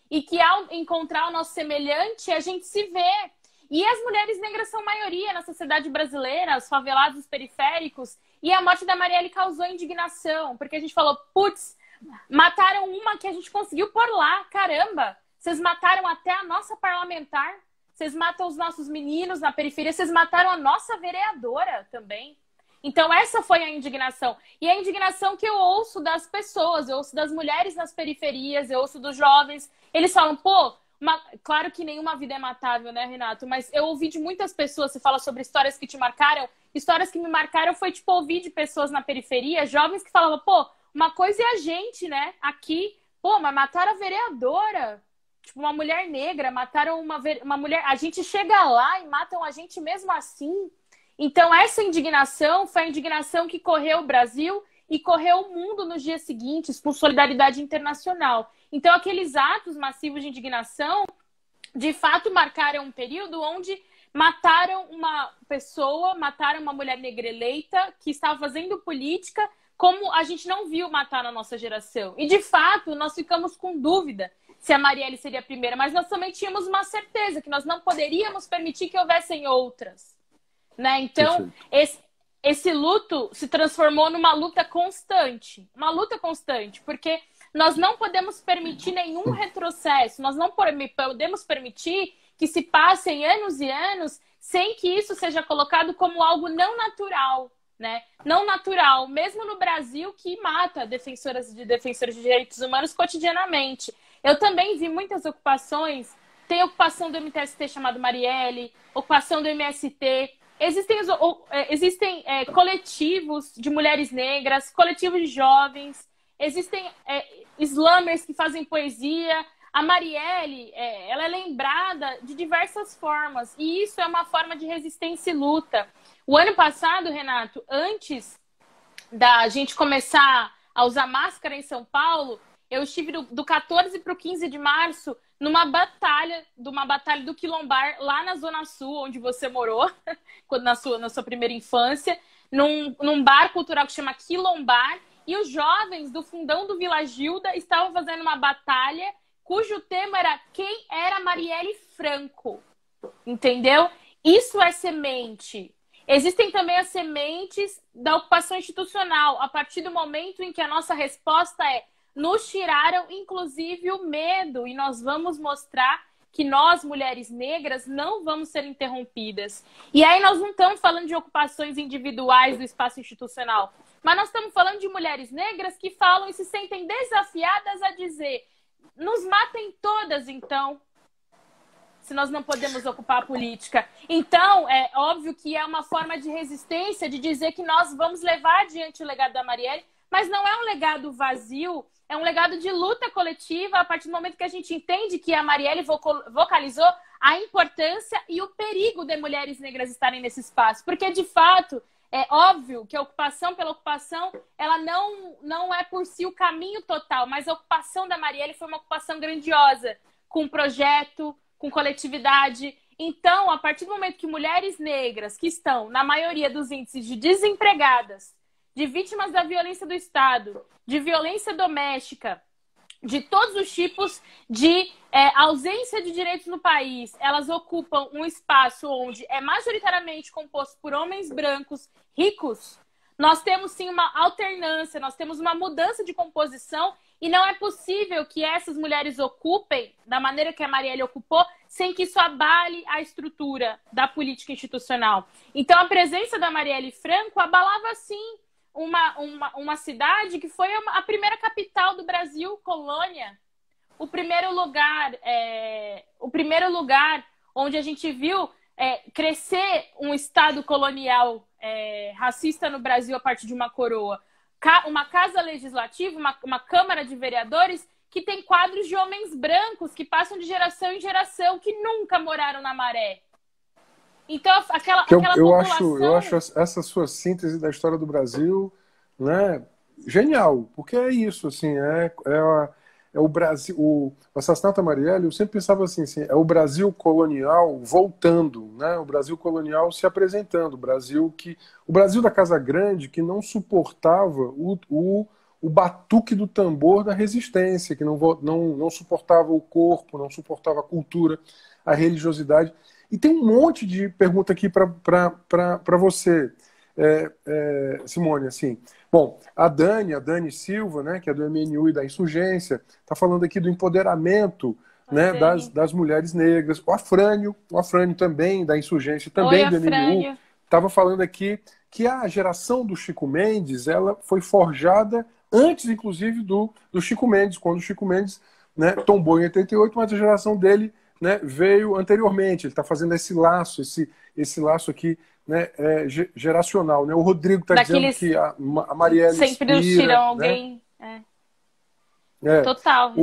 e que ao encontrar o nosso semelhante, a gente se vê. E as mulheres negras são maioria na sociedade brasileira, os favelados, os periféricos, e a morte da Marielle causou indignação, porque a gente falou, putz, mataram uma que a gente conseguiu por lá, caramba, vocês mataram até a nossa parlamentar, vocês matam os nossos meninos na periferia, vocês mataram a nossa vereadora também. Então essa foi a indignação. E a indignação que eu ouço das pessoas, eu ouço das mulheres nas periferias, eu ouço dos jovens. Eles falam, pô, claro que nenhuma vida é matável, né, Renato? Mas eu ouvi de muitas pessoas, você fala sobre histórias que te marcaram. Histórias que me marcaram foi, tipo, ouvir de pessoas na periferia, jovens que falavam, pô, uma coisa é a gente, né, aqui, pô, mas mataram a vereadora. Tipo, uma mulher negra, mataram uma mulher... A gente chega lá e matam a gente mesmo assim. Então, essa indignação foi a indignação que correu o Brasil e correu o mundo nos dias seguintes, com solidariedade internacional. Então, aqueles atos massivos de indignação, de fato, marcaram um período onde mataram uma pessoa, mataram uma mulher negra eleita que estava fazendo política como a gente não viu matar na nossa geração. E, de fato, nós ficamos com dúvida se a Marielle seria a primeira, mas nós também tínhamos uma certeza que nós não poderíamos permitir que houvessem outras, né? Então, esse luto se transformou numa luta constante, porque nós não podemos permitir nenhum retrocesso, nós não podemos permitir que se passem anos e anos sem que isso seja colocado como algo não natural, né? Não natural, mesmo no Brasil, que mata defensores de direitos humanos cotidianamente. Eu também vi muitas ocupações. Tem ocupação do MTST chamado Marielle, ocupação do MST. Existem coletivos de mulheres negras, coletivos de jovens, existem slammers que fazem poesia. A Marielle, ela é lembrada de diversas formas, e isso é uma forma de resistência e luta. O ano passado, Renato, antes da gente começar a usar máscara em São Paulo, eu estive do 14 para o 15 de março numa batalha do Quilombar, lá na Zona Sul, onde você morou, na sua primeira infância, num bar cultural que chama Quilombar, e os jovens do fundão do Vila Gilda estavam fazendo uma batalha cujo tema era quem era Marielle Franco, entendeu? Isso é semente. Existem também as sementes da ocupação institucional, a partir do momento em que a nossa resposta é nos tiraram, inclusive, o medo, e nós vamos mostrar que nós, mulheres negras, não vamos ser interrompidas. E aí nós não estamos falando de ocupações individuais do espaço institucional, mas nós estamos falando de mulheres negras que falam e se sentem desafiadas a dizer: nos matem todas, então, se nós não podemos ocupar a política. Então, é óbvio que é uma forma de resistência, de dizer que nós vamos levar adiante o legado da Marielle, mas não é um legado vazio, é um legado de luta coletiva, a partir do momento que a gente entende que a Marielle vocalizou a importância e o perigo de mulheres negras estarem nesse espaço. Porque, de fato, é óbvio que a ocupação pela ocupação, ela não é por si o caminho total, mas a ocupação da Marielle foi uma ocupação grandiosa, com projeto, com coletividade. Então, a partir do momento que mulheres negras, que estão na maioria dos índices de desempregadas, de vítimas da violência do Estado, de violência doméstica, de todos os tipos de ausência de direitos no país. Elas ocupam um espaço onde é majoritariamente composto por homens brancos ricos. Nós temos sim uma alternância, nós temos uma mudança de composição e não é possível que essas mulheres ocupem da maneira que a Marielle ocupou sem que isso abale a estrutura da política institucional. Então a presença da Marielle Franco abalava sim uma cidade que foi a primeira capital do Brasil, colônia. O primeiro lugar onde a gente viu crescer um Estado colonial racista no Brasil a partir de uma coroa. Uma casa legislativa, uma Câmara de Vereadores que tem quadros de homens brancos que passam de geração em geração, que nunca moraram na Maré. Então, aquela população... Eu acho essa sua síntese da história do Brasil, né, genial, porque é isso, assim, é o Brasil, o assassinato da Marielle, eu sempre pensava assim, é o Brasil colonial voltando, né, o Brasil colonial se apresentando, o Brasil da Casa Grande que não suportava o batuque do tambor da resistência, que não suportava o corpo, não suportava a cultura, a religiosidade. E tem um monte de pergunta aqui para você, Simone, assim. Bom, a Dani Silva, né, que é do MNU e da Insurgência, está falando aqui do empoderamento, né, das mulheres negras. O Afrânio também, da Insurgência, também do MNU, estava falando aqui que a geração do Chico Mendes, ela foi forjada antes, inclusive, do Chico Mendes, quando o Chico Mendes, né, tombou em 88, mas a geração dele, né, veio anteriormente. Ele está fazendo esse laço, esse laço aqui, né, geracional, né? O Rodrigo está dizendo que a Marielle sempre nos tiram alguém, né? Total.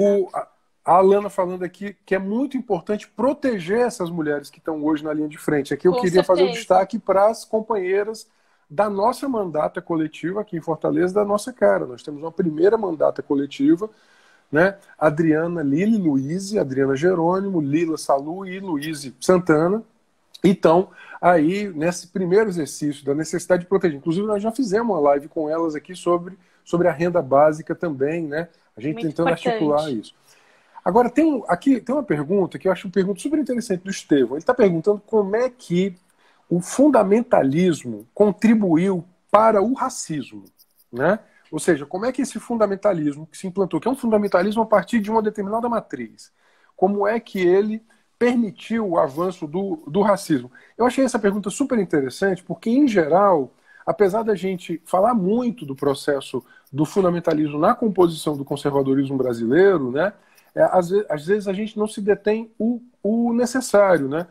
A Alana falando aqui que é muito importante proteger essas mulheres que estão hoje na linha de frente. Aqui eu queria fazer um destaque para as companheiras da nossa mandata coletiva aqui em Fortaleza, da nossa cara. Nós temos uma primeira mandata coletiva, né? Adriana Lili Luiz, Adriana Jerônimo, Lila Salu e Luiz Santana. Então, aí, nesse primeiro exercício da necessidade de proteger, inclusive nós já fizemos uma live com elas aqui sobre a renda básica também, né? A gente muito tentando articular isso. Agora, tem uma pergunta que eu acho uma pergunta super interessante do Estevão. Ele está perguntando como é que o fundamentalismo contribuiu para o racismo, né? Ou seja, como é que esse fundamentalismo que se implantou, que é um fundamentalismo a partir de uma determinada matriz, como é que ele permitiu o avanço do racismo? Eu achei essa pergunta super interessante, porque, em geral, apesar da gente falar muito do processo do fundamentalismo na composição do conservadorismo brasileiro, né, às vezes a gente não se detém o necessário, né?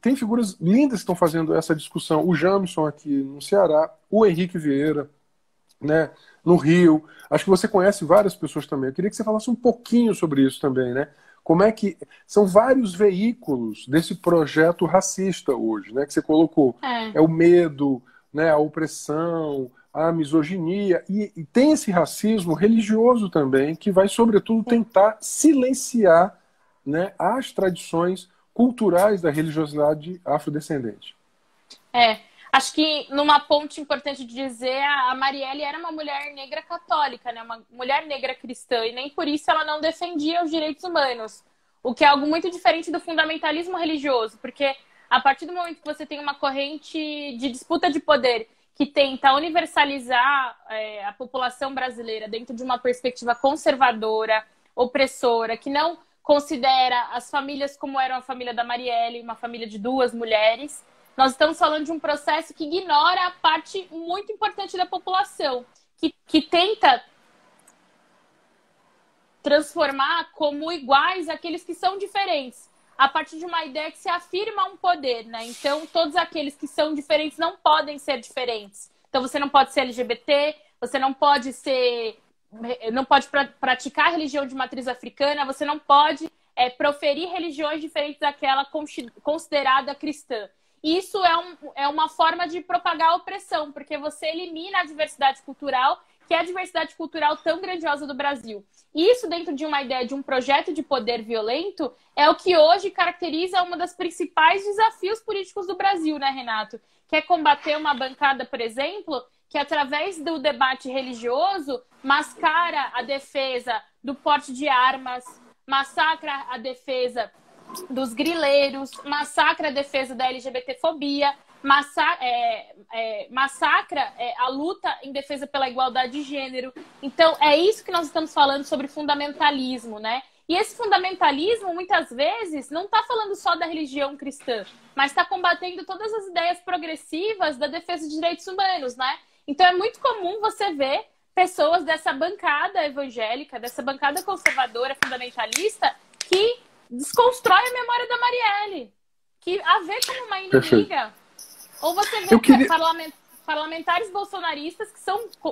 Tem figuras lindas que estão fazendo essa discussão. O Jamison aqui no Ceará, o Henrique Vieira, né, no Rio. Acho que você conhece várias pessoas também. Eu queria que você falasse um pouquinho sobre isso também, né? Como é que são vários veículos desse projeto racista hoje, né? Que você colocou. É o medo, né? A opressão, a misoginia. E tem esse racismo religioso também, que vai, sobretudo, tentar silenciar, né, as tradições culturais da religiosidade afrodescendente. Acho que numa ponte importante de dizer, a Marielle era uma mulher negra católica, né? Uma mulher negra cristã, e nem por isso ela não defendia os direitos humanos, o que é algo muito diferente do fundamentalismo religioso, porque a partir do momento que você tem uma corrente de disputa de poder que tenta universalizar a população brasileira dentro de uma perspectiva conservadora, opressora, que não considera as famílias como era a família da Marielle, uma família de duas mulheres, nós estamos falando de um processo que ignora a parte muito importante da população, que tenta transformar como iguais aqueles que são diferentes, a partir de uma ideia que se afirma um poder, né? Então, todos aqueles que são diferentes não podem ser diferentes. Então, você não pode ser LGBT, você não pode praticar religião de matriz africana, você não pode proferir religiões diferentes daquela considerada cristã. Isso é uma forma de propagar a opressão, porque você elimina a diversidade cultural, que é a diversidade cultural tão grandiosa do Brasil. E isso, dentro de uma ideia de um projeto de poder violento, é o que hoje caracteriza um dos principais desafios políticos do Brasil, né, Renato? Que é combater uma bancada, por exemplo, que através do debate religioso mascara a defesa do porte de armas, massacra a defesa dos grileiros, massacra a defesa da LGBTfobia, massacra a luta em defesa pela igualdade de gênero. Então, é isso que nós estamos falando sobre fundamentalismo, né? E esse fundamentalismo, muitas vezes, não está falando só da religião cristã, mas está combatendo todas as ideias progressivas da defesa de direitos humanos, né? Então, é muito comum você ver pessoas dessa bancada evangélica, dessa bancada conservadora, fundamentalista, que desconstrói a memória da Marielle, que a vê como uma inimiga. Perfeito. Ou você vê parlamentares bolsonaristas que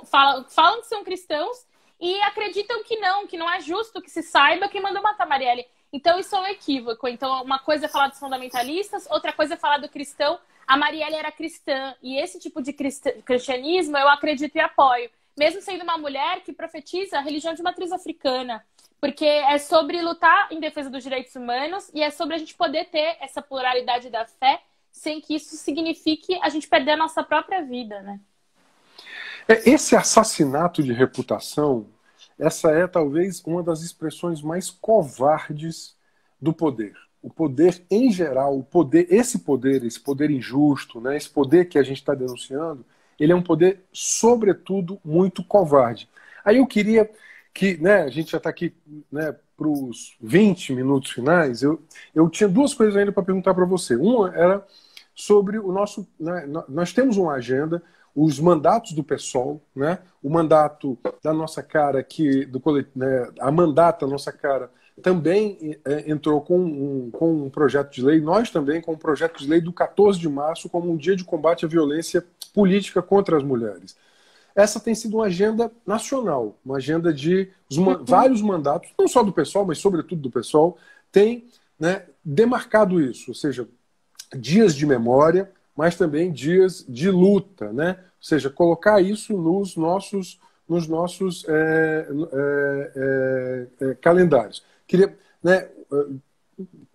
falam que são cristãos e acreditam que não é justo que se saiba quem mandou matar Marielle. Então isso é um equívoco. Então uma coisa é falar dos fundamentalistas, outra coisa é falar do cristão. A Marielle era cristã e esse tipo de cristianismo eu acredito e apoio. Mesmo sendo uma mulher que profetiza a religião de matriz africana. Porque é sobre lutar em defesa dos direitos humanos e é sobre a gente poder ter essa pluralidade da fé sem que isso signifique a gente perder a nossa própria vida, né? Esse assassinato de reputação, essa é talvez uma das expressões mais covardes do poder. O poder em geral, esse poder injusto, né, esse poder que a gente está denunciando, ele é um poder, sobretudo, muito covarde. Aí eu queria que, né, a gente já está aqui, né, para os 20 minutos finais, eu tinha duas coisas ainda para perguntar para você. Uma era sobre o nosso... Né, nós temos uma agenda, os mandatos do PSOL, né, o mandato da nossa cara, né, a mandata da nossa cara também entrou com um projeto de lei, nós também com um projeto de lei do 14 de março como um dia de combate à violência política contra as mulheres. Essa tem sido uma agenda nacional, uma agenda de vários mandatos, não só do PSOL, mas sobretudo do PSOL, tem, né, demarcado isso, ou seja, dias de memória, mas também dias de luta, né? Ou seja, colocar isso nos nossos calendários. Queria, né,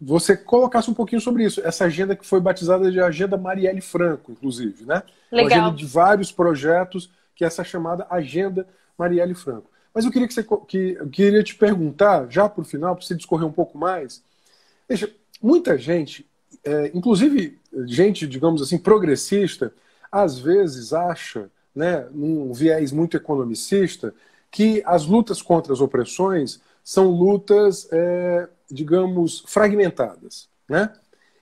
você colocasse um pouquinho sobre isso, essa agenda que foi batizada de Agenda Marielle Franco, inclusive, né? Legal. Uma agenda de vários projetos, que é essa chamada Agenda Marielle Franco. Mas eu queria te perguntar, já para o final, para você discorrer um pouco mais, veja, muita gente, inclusive gente, digamos assim, progressista, às vezes acha, né, num viés muito economicista, que as lutas contra as opressões são lutas, digamos, fragmentadas, né?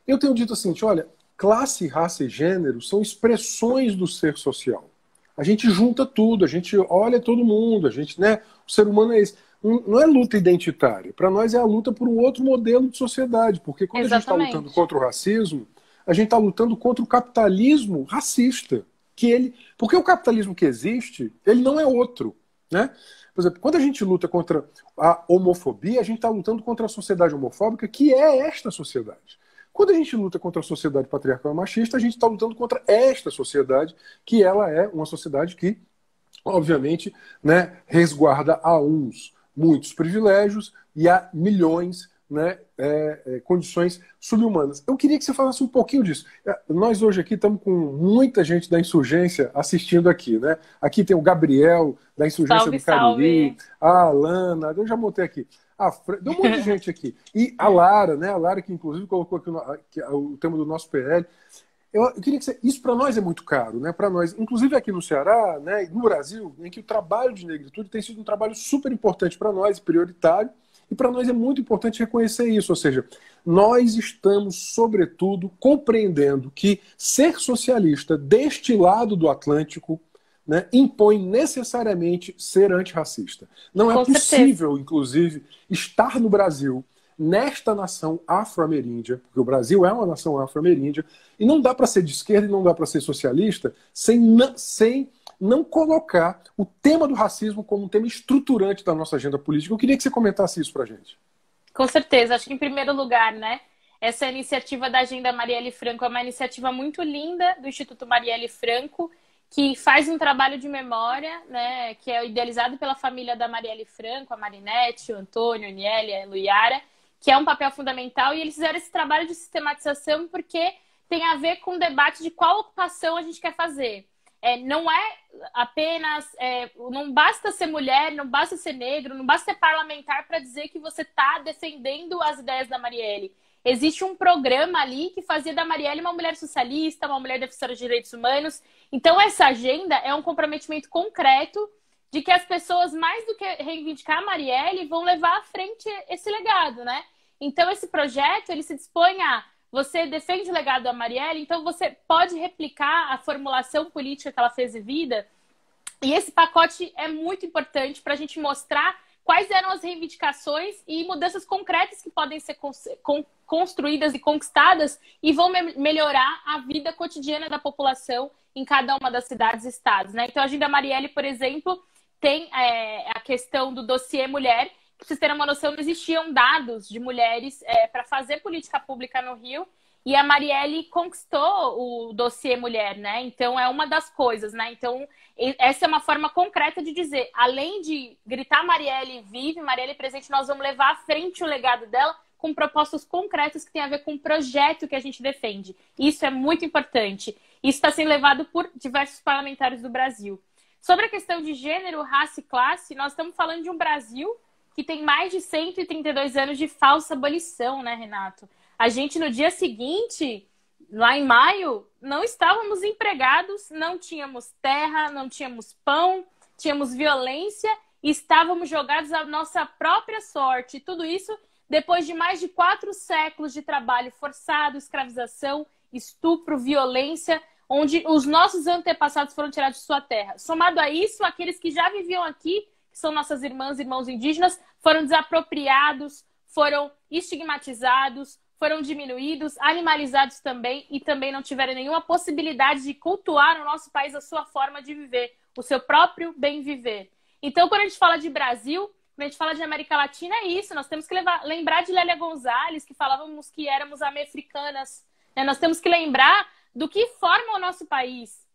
Eu tenho dito assim, olha, classe, raça e gênero são expressões do ser social. A gente junta tudo, a gente olha todo mundo, a gente, né, o ser humano é esse. Não é luta identitária. Para nós é a luta por um outro modelo de sociedade, porque quando a gente está lutando contra o racismo, a gente está lutando contra o capitalismo racista. Porque o capitalismo que existe, ele não é outro, né? Por exemplo, quando a gente luta contra a homofobia, a gente está lutando contra a sociedade homofóbica, que é esta sociedade. Quando a gente luta contra a sociedade patriarcal e machista, a gente está lutando contra esta sociedade, que ela é uma sociedade que, obviamente, né, resguarda a uns muitos privilégios e a milhões, né, condições subhumanas. Eu queria que você falasse um pouquinho disso. Nós hoje aqui estamos com muita gente da insurgência assistindo aqui, né? Aqui tem o Gabriel, da insurgência salve, do Cariri, salve. a Alana, eu já botei aqui. Deu um monte de gente aqui. E a Lara, né? A Lara que inclusive colocou aqui o tema do nosso PL. Eu queria que isso para nós é muito caro, né? Para nós, inclusive aqui no Ceará, né, no Brasil, em que o trabalho de negritude tem sido um trabalho super importante para nós, prioritário, e para nós é muito importante reconhecer isso, ou seja, nós estamos, sobretudo, compreendendo que ser socialista deste lado do Atlântico, né, impõe necessariamente ser antirracista. Não é possível, inclusive, estar no Brasil, nesta nação afro-ameríndia, porque o Brasil é uma nação afro-ameríndia, e não dá para ser de esquerda e não dá para ser socialista sem não colocar o tema do racismo como um tema estruturante da nossa agenda política. Eu queria que você comentasse isso para a gente. Com certeza. Acho que, em primeiro lugar, né, essa iniciativa da Agenda Marielle Franco é uma iniciativa muito linda do Instituto Marielle Franco, que faz um trabalho de memória, né, que é idealizado pela família da Marielle Franco, a Marinette, o Antônio, a Aniele, a Luiara, que é um papel fundamental, e eles fizeram esse trabalho de sistematização porque tem a ver com o debate de qual ocupação a gente quer fazer. não é apenas... não basta ser mulher, não basta ser negro, não basta ser parlamentar para dizer que você está defendendo as ideias da Marielle. Existe um programa ali que fazia da Marielle uma mulher socialista, uma mulher defensora de direitos humanos. Então, essa agenda é um comprometimento concreto de que as pessoas, mais do que reivindicar a Marielle, vão levar à frente esse legado, né? Então, esse projeto, ele se dispõe a... Você defende o legado da Marielle, então você pode replicar a formulação política que ela fez de vida. E esse pacote é muito importante para a gente mostrar quais eram as reivindicações e mudanças concretas que podem ser construídas e conquistadas e vão melhorar a vida cotidiana da população em cada uma das cidades e estados, né? Então, a Agenda Marielle, por exemplo, tem a questão do dossiê mulher. Pra vocês terem uma noção, não existiam dados de mulheres para fazer política pública no Rio. E a Marielle conquistou o dossiê mulher, né? Então, é uma das coisas, né? Então, essa é uma forma concreta de dizer, além de gritar Marielle vive, Marielle presente, nós vamos levar à frente o legado dela com propostas concretas que têm a ver com o projeto que a gente defende. Isso é muito importante. Isso está sendo levado por diversos parlamentares do Brasil. Sobre a questão de gênero, raça e classe, nós estamos falando de um Brasil que tem mais de 132 anos de falsa abolição, né, Renato? A gente, no dia seguinte, lá em maio, não estávamos empregados, não tínhamos terra, não tínhamos pão, tínhamos violência e estávamos jogados à nossa própria sorte. E tudo isso depois de mais de 4 séculos de trabalho forçado, escravização, estupro, violência, onde os nossos antepassados foram tirados de sua terra. Somado a isso, aqueles que já viviam aqui, que são nossas irmãs e irmãos indígenas, foram desapropriados, foram estigmatizados, foram diminuídos, animalizados também e também não tiveram nenhuma possibilidade de cultuar no nosso país a sua forma de viver, o seu próprio bem viver. Então, quando a gente fala de Brasil, quando a gente fala de América Latina, é isso. Nós temos que lembrar de Lélia Gonzalez, que falávamos que éramos americanas. Né? Nós temos que lembrar do que forma o nosso país.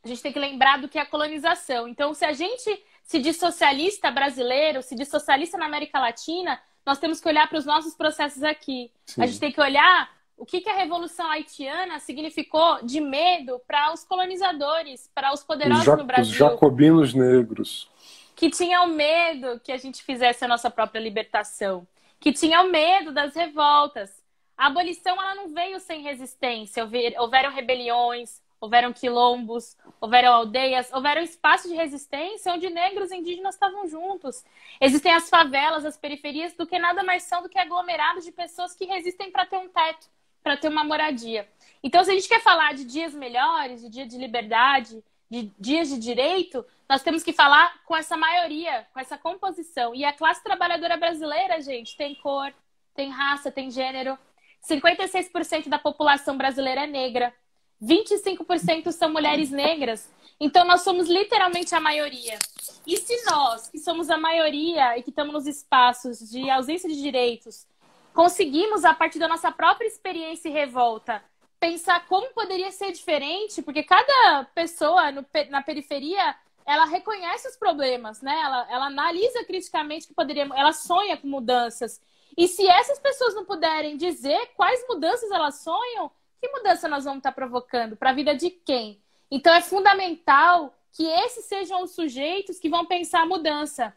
A gente tem que lembrar do que é a colonização. Então, se a gente se diz socialista brasileiro, se diz socialista na América Latina, nós temos que olhar para os nossos processos aqui. Sim. A gente tem que olhar o que a Revolução Haitiana significou de medo para os colonizadores, para os poderosos no Brasil. Os jacobinos negros. Que tinham medo que a gente fizesse a nossa própria libertação. Que tinham medo das revoltas. A abolição ela não veio sem resistência. Houveram rebeliões, houveram quilombos, houveram aldeias, houveram espaços de resistência onde negros e indígenas estavam juntos. Existem as favelas, as periferias, do que nada mais são do que aglomerados de pessoas que resistem para ter um teto, para ter uma moradia. Então, se a gente quer falar de dias melhores, de dia de liberdade, de dias de direito, nós temos que falar com essa maioria, com essa composição. E a classe trabalhadora brasileira, gente, tem cor, tem raça, tem gênero. 56% da população brasileira é negra. 25% são mulheres negras. Então, nós somos literalmente a maioria. E se nós, que somos a maioria e que estamos nos espaços de ausência de direitos, conseguimos, a partir da nossa própria experiência e revolta, pensar como poderia ser diferente, porque cada pessoa na periferia, ela reconhece os problemas, né? Ela analisa criticamente que poderia, ela sonha com mudanças. E se essas pessoas não puderem dizer quais mudanças elas sonham, que mudança nós vamos estar provocando? Para a vida de quem? Então, é fundamental que esses sejam os sujeitos que vão pensar a mudança.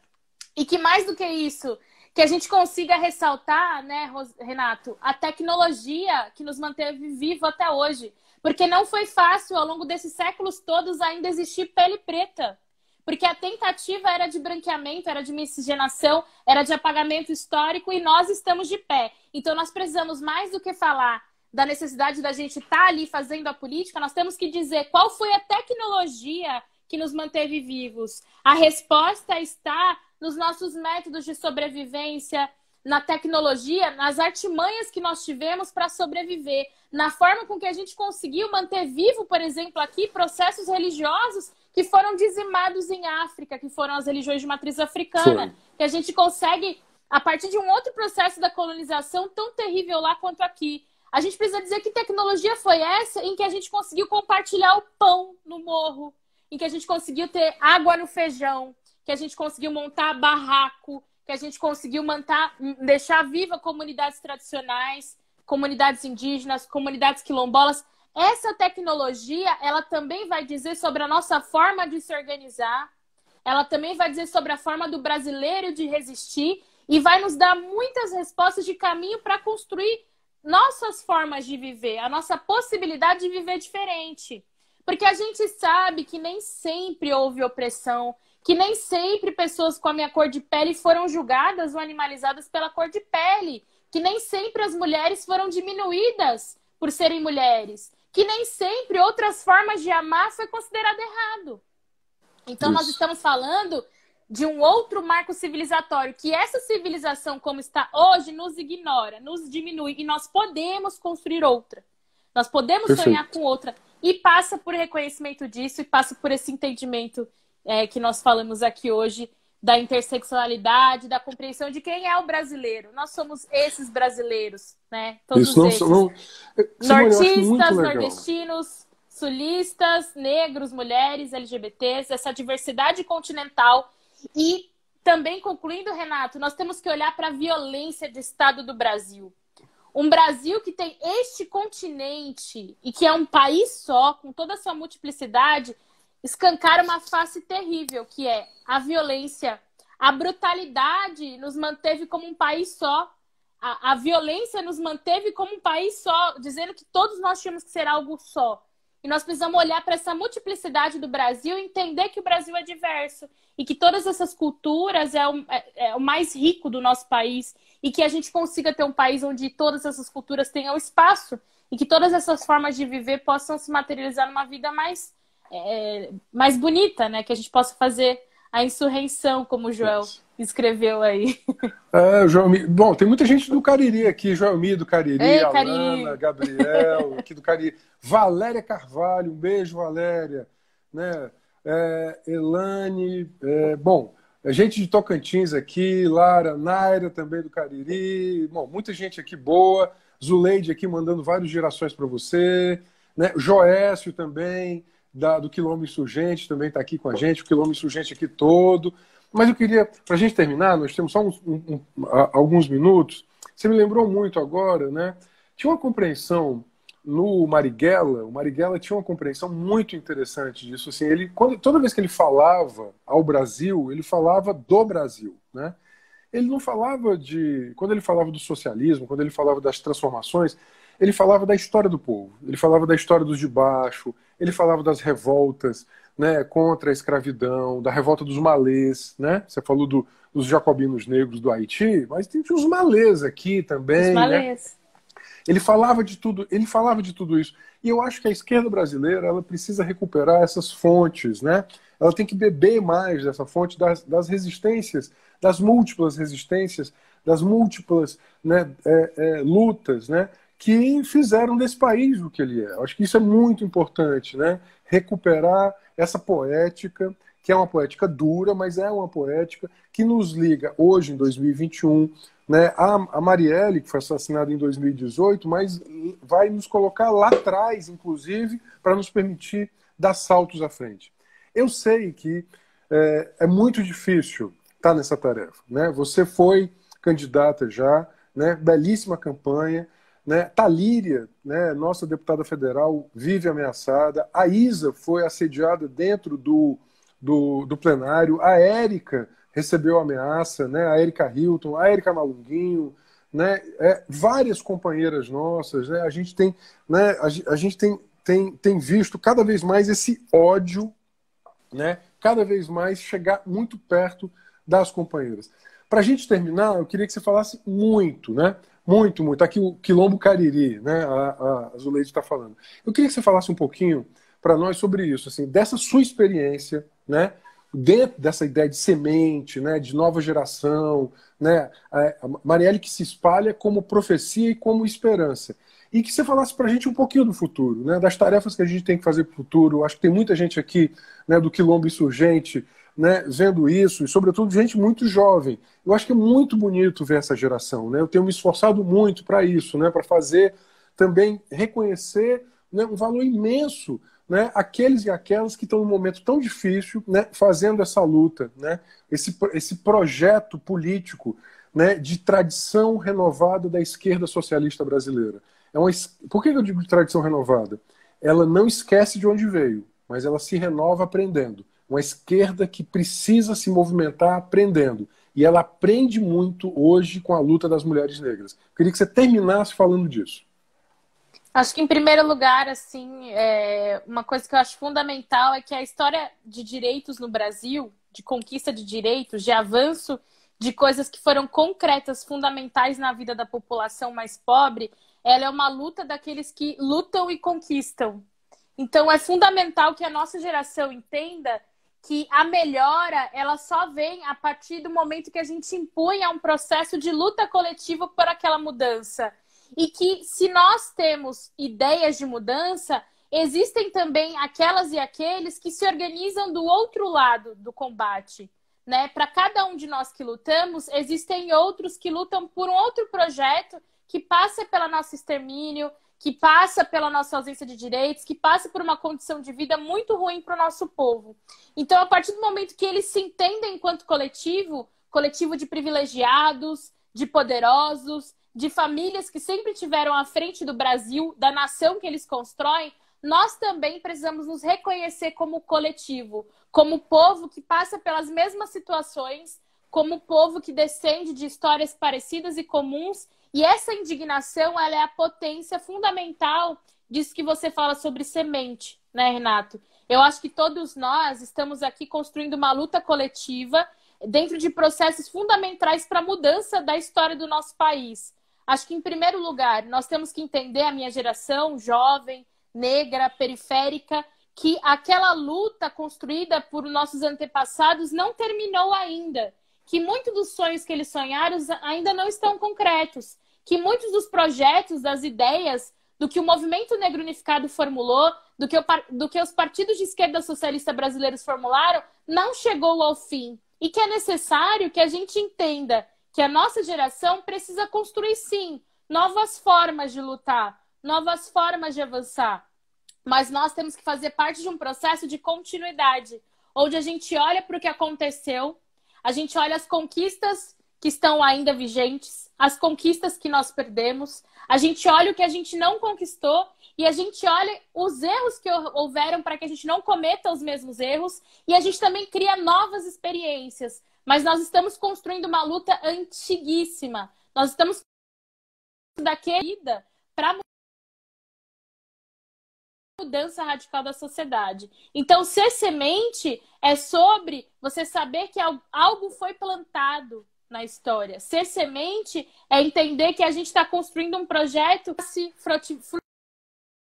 E que, mais do que isso, que a gente consiga ressaltar, né, Renato, a tecnologia que nos manteve vivo até hoje. Porque não foi fácil, ao longo desses séculos todos, ainda existir pele preta. Porque a tentativa era de branqueamento, era de miscigenação, era de apagamento histórico e nós estamos de pé. Então, nós precisamos, mais do que falar da necessidade da gente estar ali fazendo a política, nós temos que dizer qual foi a tecnologia que nos manteve vivos. A resposta está nos nossos métodos de sobrevivência, na tecnologia, nas artimanhas que nós tivemos para sobreviver, na forma com que a gente conseguiu manter vivo, por exemplo, aqui, processos religiosos que foram dizimados em África, que foram as religiões de matriz africana, sim, que a gente consegue, a partir de um outro processo da colonização tão terrível lá quanto aqui. A gente precisa dizer que tecnologia foi essa em que a gente conseguiu compartilhar o pão no morro, em que a gente conseguiu ter água no feijão, que a gente conseguiu montar barraco, que a gente conseguiu deixar viva comunidades tradicionais, comunidades indígenas, comunidades quilombolas. essa tecnologia, ela também vai dizer sobre a nossa forma de se organizar, ela também vai dizer sobre a forma do brasileiro de resistir e vai nos dar muitas respostas de caminho para construir nossas formas de viver, a nossa possibilidade de viver diferente. Porque a gente sabe que nem sempre houve opressão, que nem sempre pessoas com a minha cor de pele foram julgadas ou animalizadas pela cor de pele, que nem sempre as mulheres foram diminuídas por serem mulheres, que nem sempre outras formas de amar foi considerado errado. Então nós estamos falando de um outro marco civilizatório, que essa civilização como está hoje nos ignora, nos diminui, e nós podemos construir outra. Nós podemos sonhar com outra. E passa por reconhecimento disso, e passa por esse entendimento que nós falamos aqui hoje, da interseccionalidade, da compreensão de quem é o brasileiro. Nós somos esses brasileiros, né? Todos esses. Nortistas, nordestinos, sulistas, negros, mulheres, LGBTs, essa diversidade continental. E também, concluindo, Renato, nós temos que olhar para a violência de Estado do Brasil. Um Brasil que tem este continente e que é um país só, com toda a sua multiplicidade, escancara uma face terrível, que é a violência. A brutalidade nos manteve como um país só. A violência nos manteve como um país só, dizendo que todos nós tínhamos que ser algo só. E nós precisamos olhar para essa multiplicidade do Brasil e entender que o Brasil é diverso e que todas essas culturas é o mais rico do nosso país e que a gente consiga ter um país onde todas essas culturas tenham espaço e que todas essas formas de viver possam se materializar numa vida mais bonita, né? Que a gente possa fazer a insurreição, como o Joel escreveu aí. Bom, tem muita gente do Cariri aqui, Joelmi do Cariri, Ei, Alana, Cariri. Gabriel, aqui do Cariri, Valéria Carvalho, um beijo, Valéria, né? Elane, bom, gente de Tocantins aqui, Lara, Naira também do Cariri, bom, muita gente aqui boa, Zuleide aqui mandando várias gerações para você, né? Joécio também, do Quilombo Insurgente, também está aqui com a gente, o Quilombo Insurgente aqui todo. Mas eu queria, para a gente terminar, nós temos só alguns minutos, você me lembrou muito agora, né? Tinha uma compreensão no Marighella, o Marighella tinha uma compreensão muito interessante disso. Assim, toda vez que ele falava ao Brasil, ele falava do Brasil, né? Ele não falava quando ele falava do socialismo, quando ele falava das transformações, ele falava da história do povo, ele falava da história dos de baixo, ele falava das revoltas, né, contra a escravidão, da revolta dos malês, né? Você falou dos jacobinos negros do Haiti, mas tem os malês aqui também, os malês. Né? Ele falava de tudo isso. E eu acho que a esquerda brasileira, ela precisa recuperar essas fontes, né? Ela tem que beber mais dessa fonte das resistências, das múltiplas resistências, das múltiplas, né, lutas, né, que fizeram desse país o que ele é. Eu acho que isso é muito importante, né? Recuperar essa poética, que é uma poética dura, mas é uma poética que nos liga hoje, em 2021, né? A Marielle, que foi assassinada em 2018, mas vai nos colocar lá atrás, inclusive, para nos permitir dar saltos à frente. Eu sei que é muito difícil estar nessa tarefa, né? Você foi candidata já, né? Belíssima campanha, né? Talíria, né, nossa deputada federal, vive ameaçada. A Isa foi assediada dentro do plenário. A Érica recebeu ameaça, né? A Érica Hilton, a Érica Malunguinho, né? Várias companheiras nossas, né? A gente tem, né? A gente tem visto cada vez mais esse ódio, né? Cada vez mais chegar muito perto das companheiras. Para a gente terminar, eu queria que você falasse muito, né? Muito, muito. Aqui o Quilombo Cariri, né? A Zuleide está falando. Eu queria que você falasse um pouquinho para nós sobre isso, assim, dessa sua experiência, né? Dentro dessa ideia de semente, né? De nova geração, né? A Marielle que se espalha como profecia e como esperança. E que você falasse para a gente um pouquinho do futuro, né? Das tarefas que a gente tem que fazer para o futuro. Acho que tem muita gente aqui, né, do Quilombo Insurgente, né, vendo isso, e sobretudo gente muito jovem. Eu acho que é muito bonito ver essa geração, né? Eu tenho me esforçado muito para isso, né, para fazer também reconhecer, né, um valor imenso, né, aqueles e aquelas que estão num momento tão difícil, né, fazendo essa luta, né, esse projeto político, né, de tradição renovada da esquerda socialista brasileira. Por que eu digo de tradição renovada? ela não esquece de onde veio, mas ela se renova aprendendo. Uma esquerda que precisa se movimentar aprendendo. E ela aprende muito hoje com a luta das mulheres negras. Queria que você terminasse falando disso. Acho que, em primeiro lugar, assim, uma coisa que eu acho fundamental é que a história de direitos no Brasil, de conquista de direitos, de avanço de coisas que foram concretas, fundamentais na vida da população mais pobre, ela é uma luta daqueles que lutam e conquistam. Então, é fundamental que a nossa geração entenda que a melhora, ela só vem a partir do momento que a gente impunha um processo de luta coletiva por aquela mudança. E que, se nós temos ideias de mudança, existem também aquelas e aqueles que se organizam do outro lado do combate, né? Para cada um de nós que lutamos, existem outros que lutam por um outro projeto que passa pelo nosso extermínio, que passa pela nossa ausência de direitos, que passa por uma condição de vida muito ruim para o nosso povo. Então, a partir do momento que eles se entendem enquanto coletivo, coletivo de privilegiados, de poderosos, de famílias que sempre tiveram à frente do Brasil, da nação que eles constroem, nós também precisamos nos reconhecer como coletivo, como povo que passa pelas mesmas situações, como povo que descende de histórias parecidas e comuns. E essa indignação, ela é a potência fundamental disso que você fala sobre semente, né, Renato? Eu acho que todos nós estamos aqui construindo uma luta coletiva dentro de processos fundamentais para a mudança da história do nosso país. Acho que, em primeiro lugar, nós temos que entender, a minha geração, jovem, negra, periférica, que aquela luta construída por nossos antepassados não terminou ainda. Que muitos dos sonhos que eles sonharam ainda não estão concretos. Que muitos dos projetos, das ideias, do que o Movimento Negro Unificado formulou, do que os partidos de esquerda socialista brasileiros formularam, não chegou ao fim. E que é necessário que a gente entenda que a nossa geração precisa construir, sim, novas formas de lutar, novas formas de avançar. Mas nós temos que fazer parte de um processo de continuidade, onde a gente olha para o que aconteceu, a gente olha as conquistas que estão ainda vigentes, as conquistas que nós perdemos, a gente olha o que a gente não conquistou e a gente olha os erros que houveram para que a gente não cometa os mesmos erros e a gente também cria novas experiências. Mas nós estamos construindo uma luta antiguíssima. Nós estamos daquela vida para mudança radical da sociedade. Então, ser semente é sobre você saber que algo foi plantado na história. Ser semente é entender que a gente está construindo um projeto que se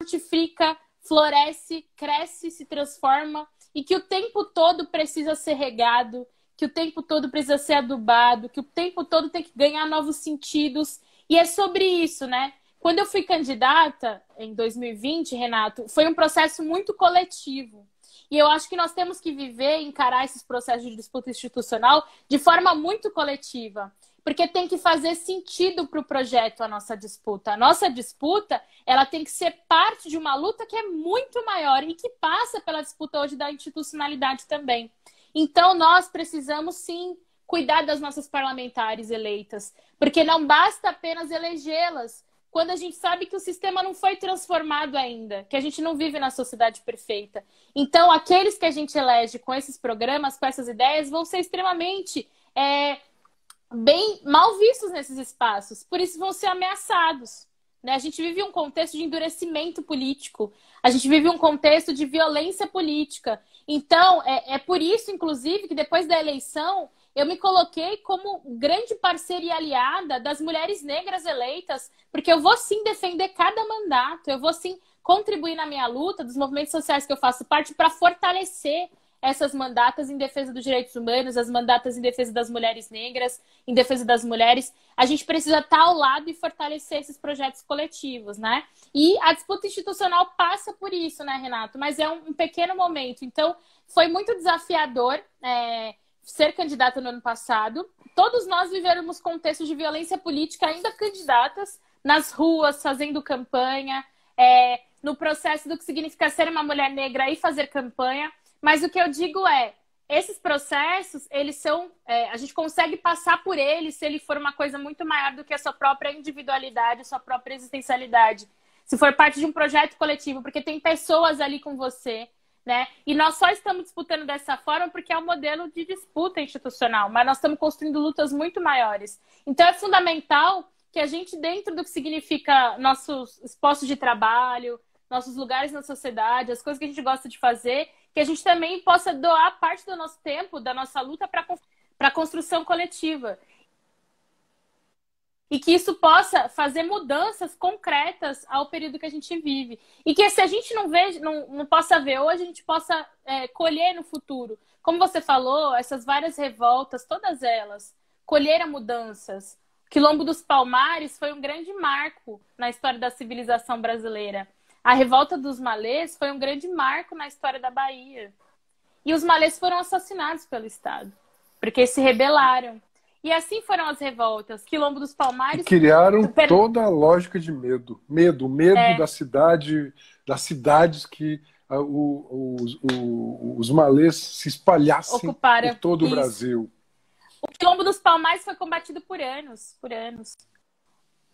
frutifica, floresce, cresce, se transforma e que o tempo todo precisa ser regado, que o tempo todo precisa ser adubado, que o tempo todo tem que ganhar novos sentidos. E é sobre isso, né? Quando eu fui candidata em 2020, Renato, foi um processo muito coletivo. E eu acho que nós temos que viver e encarar esses processos de disputa institucional de forma muito coletiva. Porque tem que fazer sentido para o projeto a nossa disputa. A nossa disputa, ela tem que ser parte de uma luta que é muito maior e que passa pela disputa hoje da institucionalidade também. Então, nós precisamos, sim, cuidar das nossas parlamentares eleitas. Porque não basta apenas elegê-las, quando a gente sabe que o sistema não foi transformado ainda, que a gente não vive na sociedade perfeita. Então, aqueles que a gente elege com esses programas, com essas ideias, vão ser extremamente bem mal vistos nesses espaços. Por isso, vão ser ameaçados. Né? A gente vive um contexto de endurecimento político. A gente vive um contexto de violência política. Então, é por isso, inclusive, que depois da eleição, eu me coloquei como grande parceira e aliada das mulheres negras eleitas, porque eu vou sim defender cada mandato, eu vou sim contribuir na minha luta, dos movimentos sociais que eu faço parte, para fortalecer essas mandatas em defesa dos direitos humanos, as mandatas em defesa das mulheres negras, em defesa das mulheres. A gente precisa estar ao lado e fortalecer esses projetos coletivos, né? E a disputa institucional passa por isso, né, Renato? Mas é um pequeno momento. Então, foi muito desafiador ser candidata no ano passado. Todos nós vivemos contextos de violência política ainda candidatas, nas ruas, fazendo campanha, no processo do que significa ser uma mulher negra e fazer campanha. Mas o que eu digo esses processos, eles são... a gente consegue passar por eles se ele for uma coisa muito maior do que a sua própria individualidade, a sua própria existencialidade. se for parte de um projeto coletivo, porque tem pessoas ali com você, né? E nós só estamos disputando dessa forma porque é um modelo de disputa institucional, mas nós estamos construindo lutas muito maiores. Então é fundamental que a gente, dentro do que significa nossos postos de trabalho, nossos lugares na sociedade, as coisas que a gente gosta de fazer, que a gente também possa doar parte do nosso tempo, da nossa luta para a construção coletiva. E que isso possa fazer mudanças concretas ao período que a gente vive. E que se a gente não possa ver hoje, a gente possa colher no futuro. Como você falou, essas várias revoltas, todas elas, colheram mudanças. O Quilombo dos Palmares foi um grande marco na história da civilização brasileira. A revolta dos malês foi um grande marco na história da Bahia. E os malês foram assassinados pelo Estado, porque se rebelaram. E assim foram as revoltas. Quilombo dos Palmares... E criaram toda a lógica de medo. Medo da cidade, das cidades que os malês se espalhassem ocuparam por todo o Brasil. O Quilombo dos Palmares foi combatido por anos.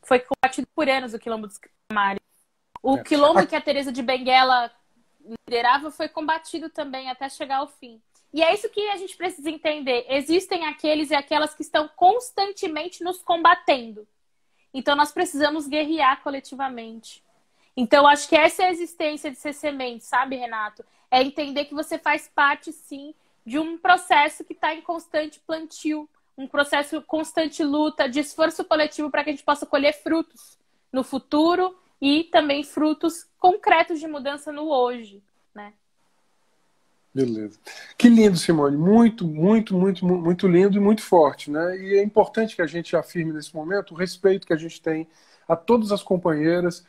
Foi combatido por anos o Quilombo dos Palmares. O quilombo que a Teresa de Benguela liderava foi combatido também até chegar ao fim. E é isso que a gente precisa entender. Existem aqueles e aquelas que estão constantemente nos combatendo. Então, nós precisamos guerrear coletivamente. Então, acho que essa é a existência de ser semente, sabe, Renato? É entender que você faz parte, sim, de um processo que está em constante plantio, um processo de constante luta, de esforço coletivo para que a gente possa colher frutos no futuro e também frutos concretos de mudança no hoje, né? Beleza. Que lindo, Simone. Muito, muito, muito, muito lindo e muito forte, né? E é importante que a gente afirme nesse momento o respeito que a gente tem a todas as companheiras,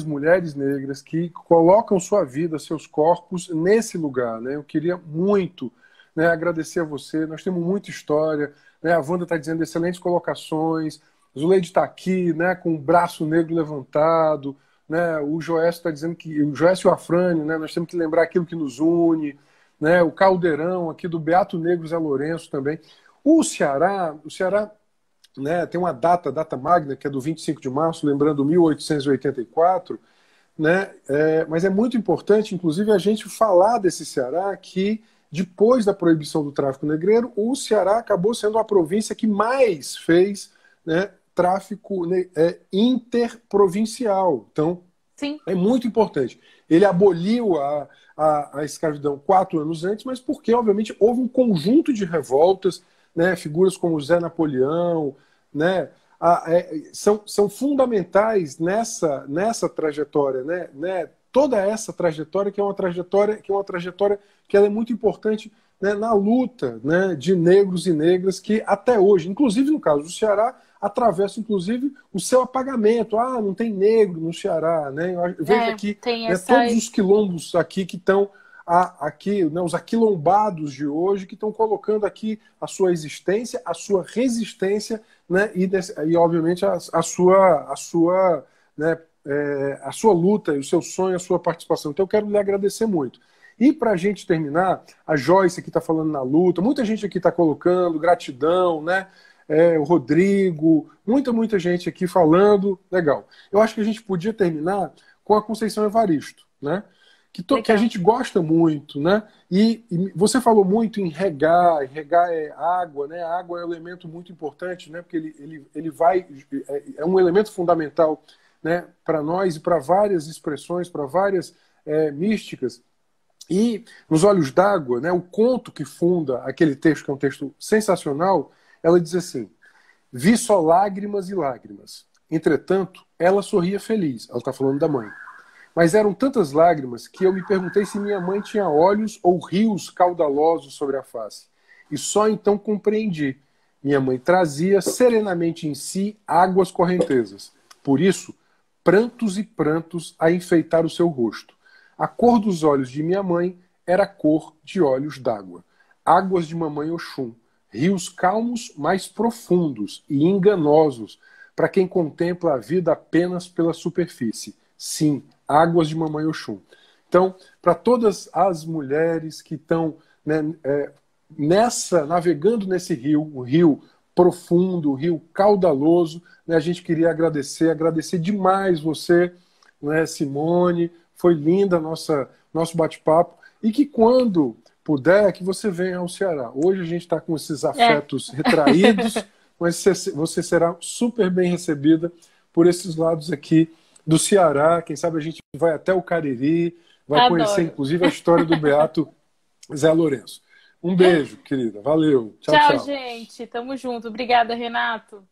mulheres negras que colocam sua vida, seus corpos nesse lugar, né? Eu queria muito, né, agradecer a você. Nós temos muita história, né? A Wanda está dizendo excelentes colocações. Zuleide está aqui, né, com o braço negro levantado. Né, o Joécio está dizendo que o Joécio e o Afrânio, né, nós temos que lembrar aquilo que nos une, né, o caldeirão aqui do Beato Negro Zé Lourenço também. O Ceará, né, tem uma data magna, que é do 25 de março, lembrando 1884, né, mas é muito importante, inclusive, a gente falar desse Ceará que, depois da proibição do tráfico negreiro, o Ceará acabou sendo a província que mais fez, né, tráfico interprovincial. Então, sim, é muito importante. Ele aboliu a escravidão 4 anos antes, mas porque, obviamente, houve um conjunto de revoltas, né, figuras como Zé Napoleão, né, são fundamentais nessa trajetória, né, toda essa trajetória que é uma trajetória que ela é muito importante, né, na luta, né, de negros e negras que até hoje, inclusive no caso do Ceará, atravessa, inclusive, o seu apagamento. Ah, não tem negro no Ceará, né? Veja aqui, né, todos os quilombos aqui que estão aqui, né, os aquilombados de hoje que estão colocando aqui a sua existência, a sua resistência, né, e obviamente a sua luta, o seu sonho, a sua participação. Então eu quero lhe agradecer muito. E para a gente terminar, a Joyce aqui está falando na luta, muita gente aqui está colocando gratidão, né? O Rodrigo, muita gente aqui falando. Legal. Eu acho que a gente podia terminar com a Conceição Evaristo, né? Que a gente gosta muito, né? E você falou muito em regar é água, né? A água é um elemento muito importante, né? Porque ele é um elemento fundamental, né, para nós e para várias expressões, para várias místicas. E nos Olhos d'Água, né, o conto que funda aquele texto, que é um texto sensacional, ela diz assim: vi só lágrimas e lágrimas. Entretanto, ela sorria feliz. Ela está falando da mãe. Mas eram tantas lágrimas que eu me perguntei se minha mãe tinha olhos ou rios caudalosos sobre a face. E só então compreendi. Minha mãe trazia serenamente em si águas correntezas. Por isso, prantos e prantos a enfeitar o seu rosto. A cor dos olhos de minha mãe era a cor de olhos d'água. Águas de mamãe Oxum. Rios calmos, mas profundos e enganosos para quem contempla a vida apenas pela superfície. Sim, águas de mamãe Oxum. Então, para todas as mulheres que estão, né, navegando nesse rio, um rio profundo, um rio caudaloso, né, a gente queria agradecer demais você, né, Simone. Foi linda nosso bate-papo. E que quando puder, que você venha ao Ceará. Hoje a gente está com esses afetos retraídos, mas você será super bem recebida por esses lados aqui do Ceará. Quem sabe a gente vai até o Cariri, vai conhecer inclusive a história do Beato Zé Lourenço. Um beijo, querida. Valeu. Tchau, tchau. Tchau, gente. Tamo junto. Obrigada, Renato.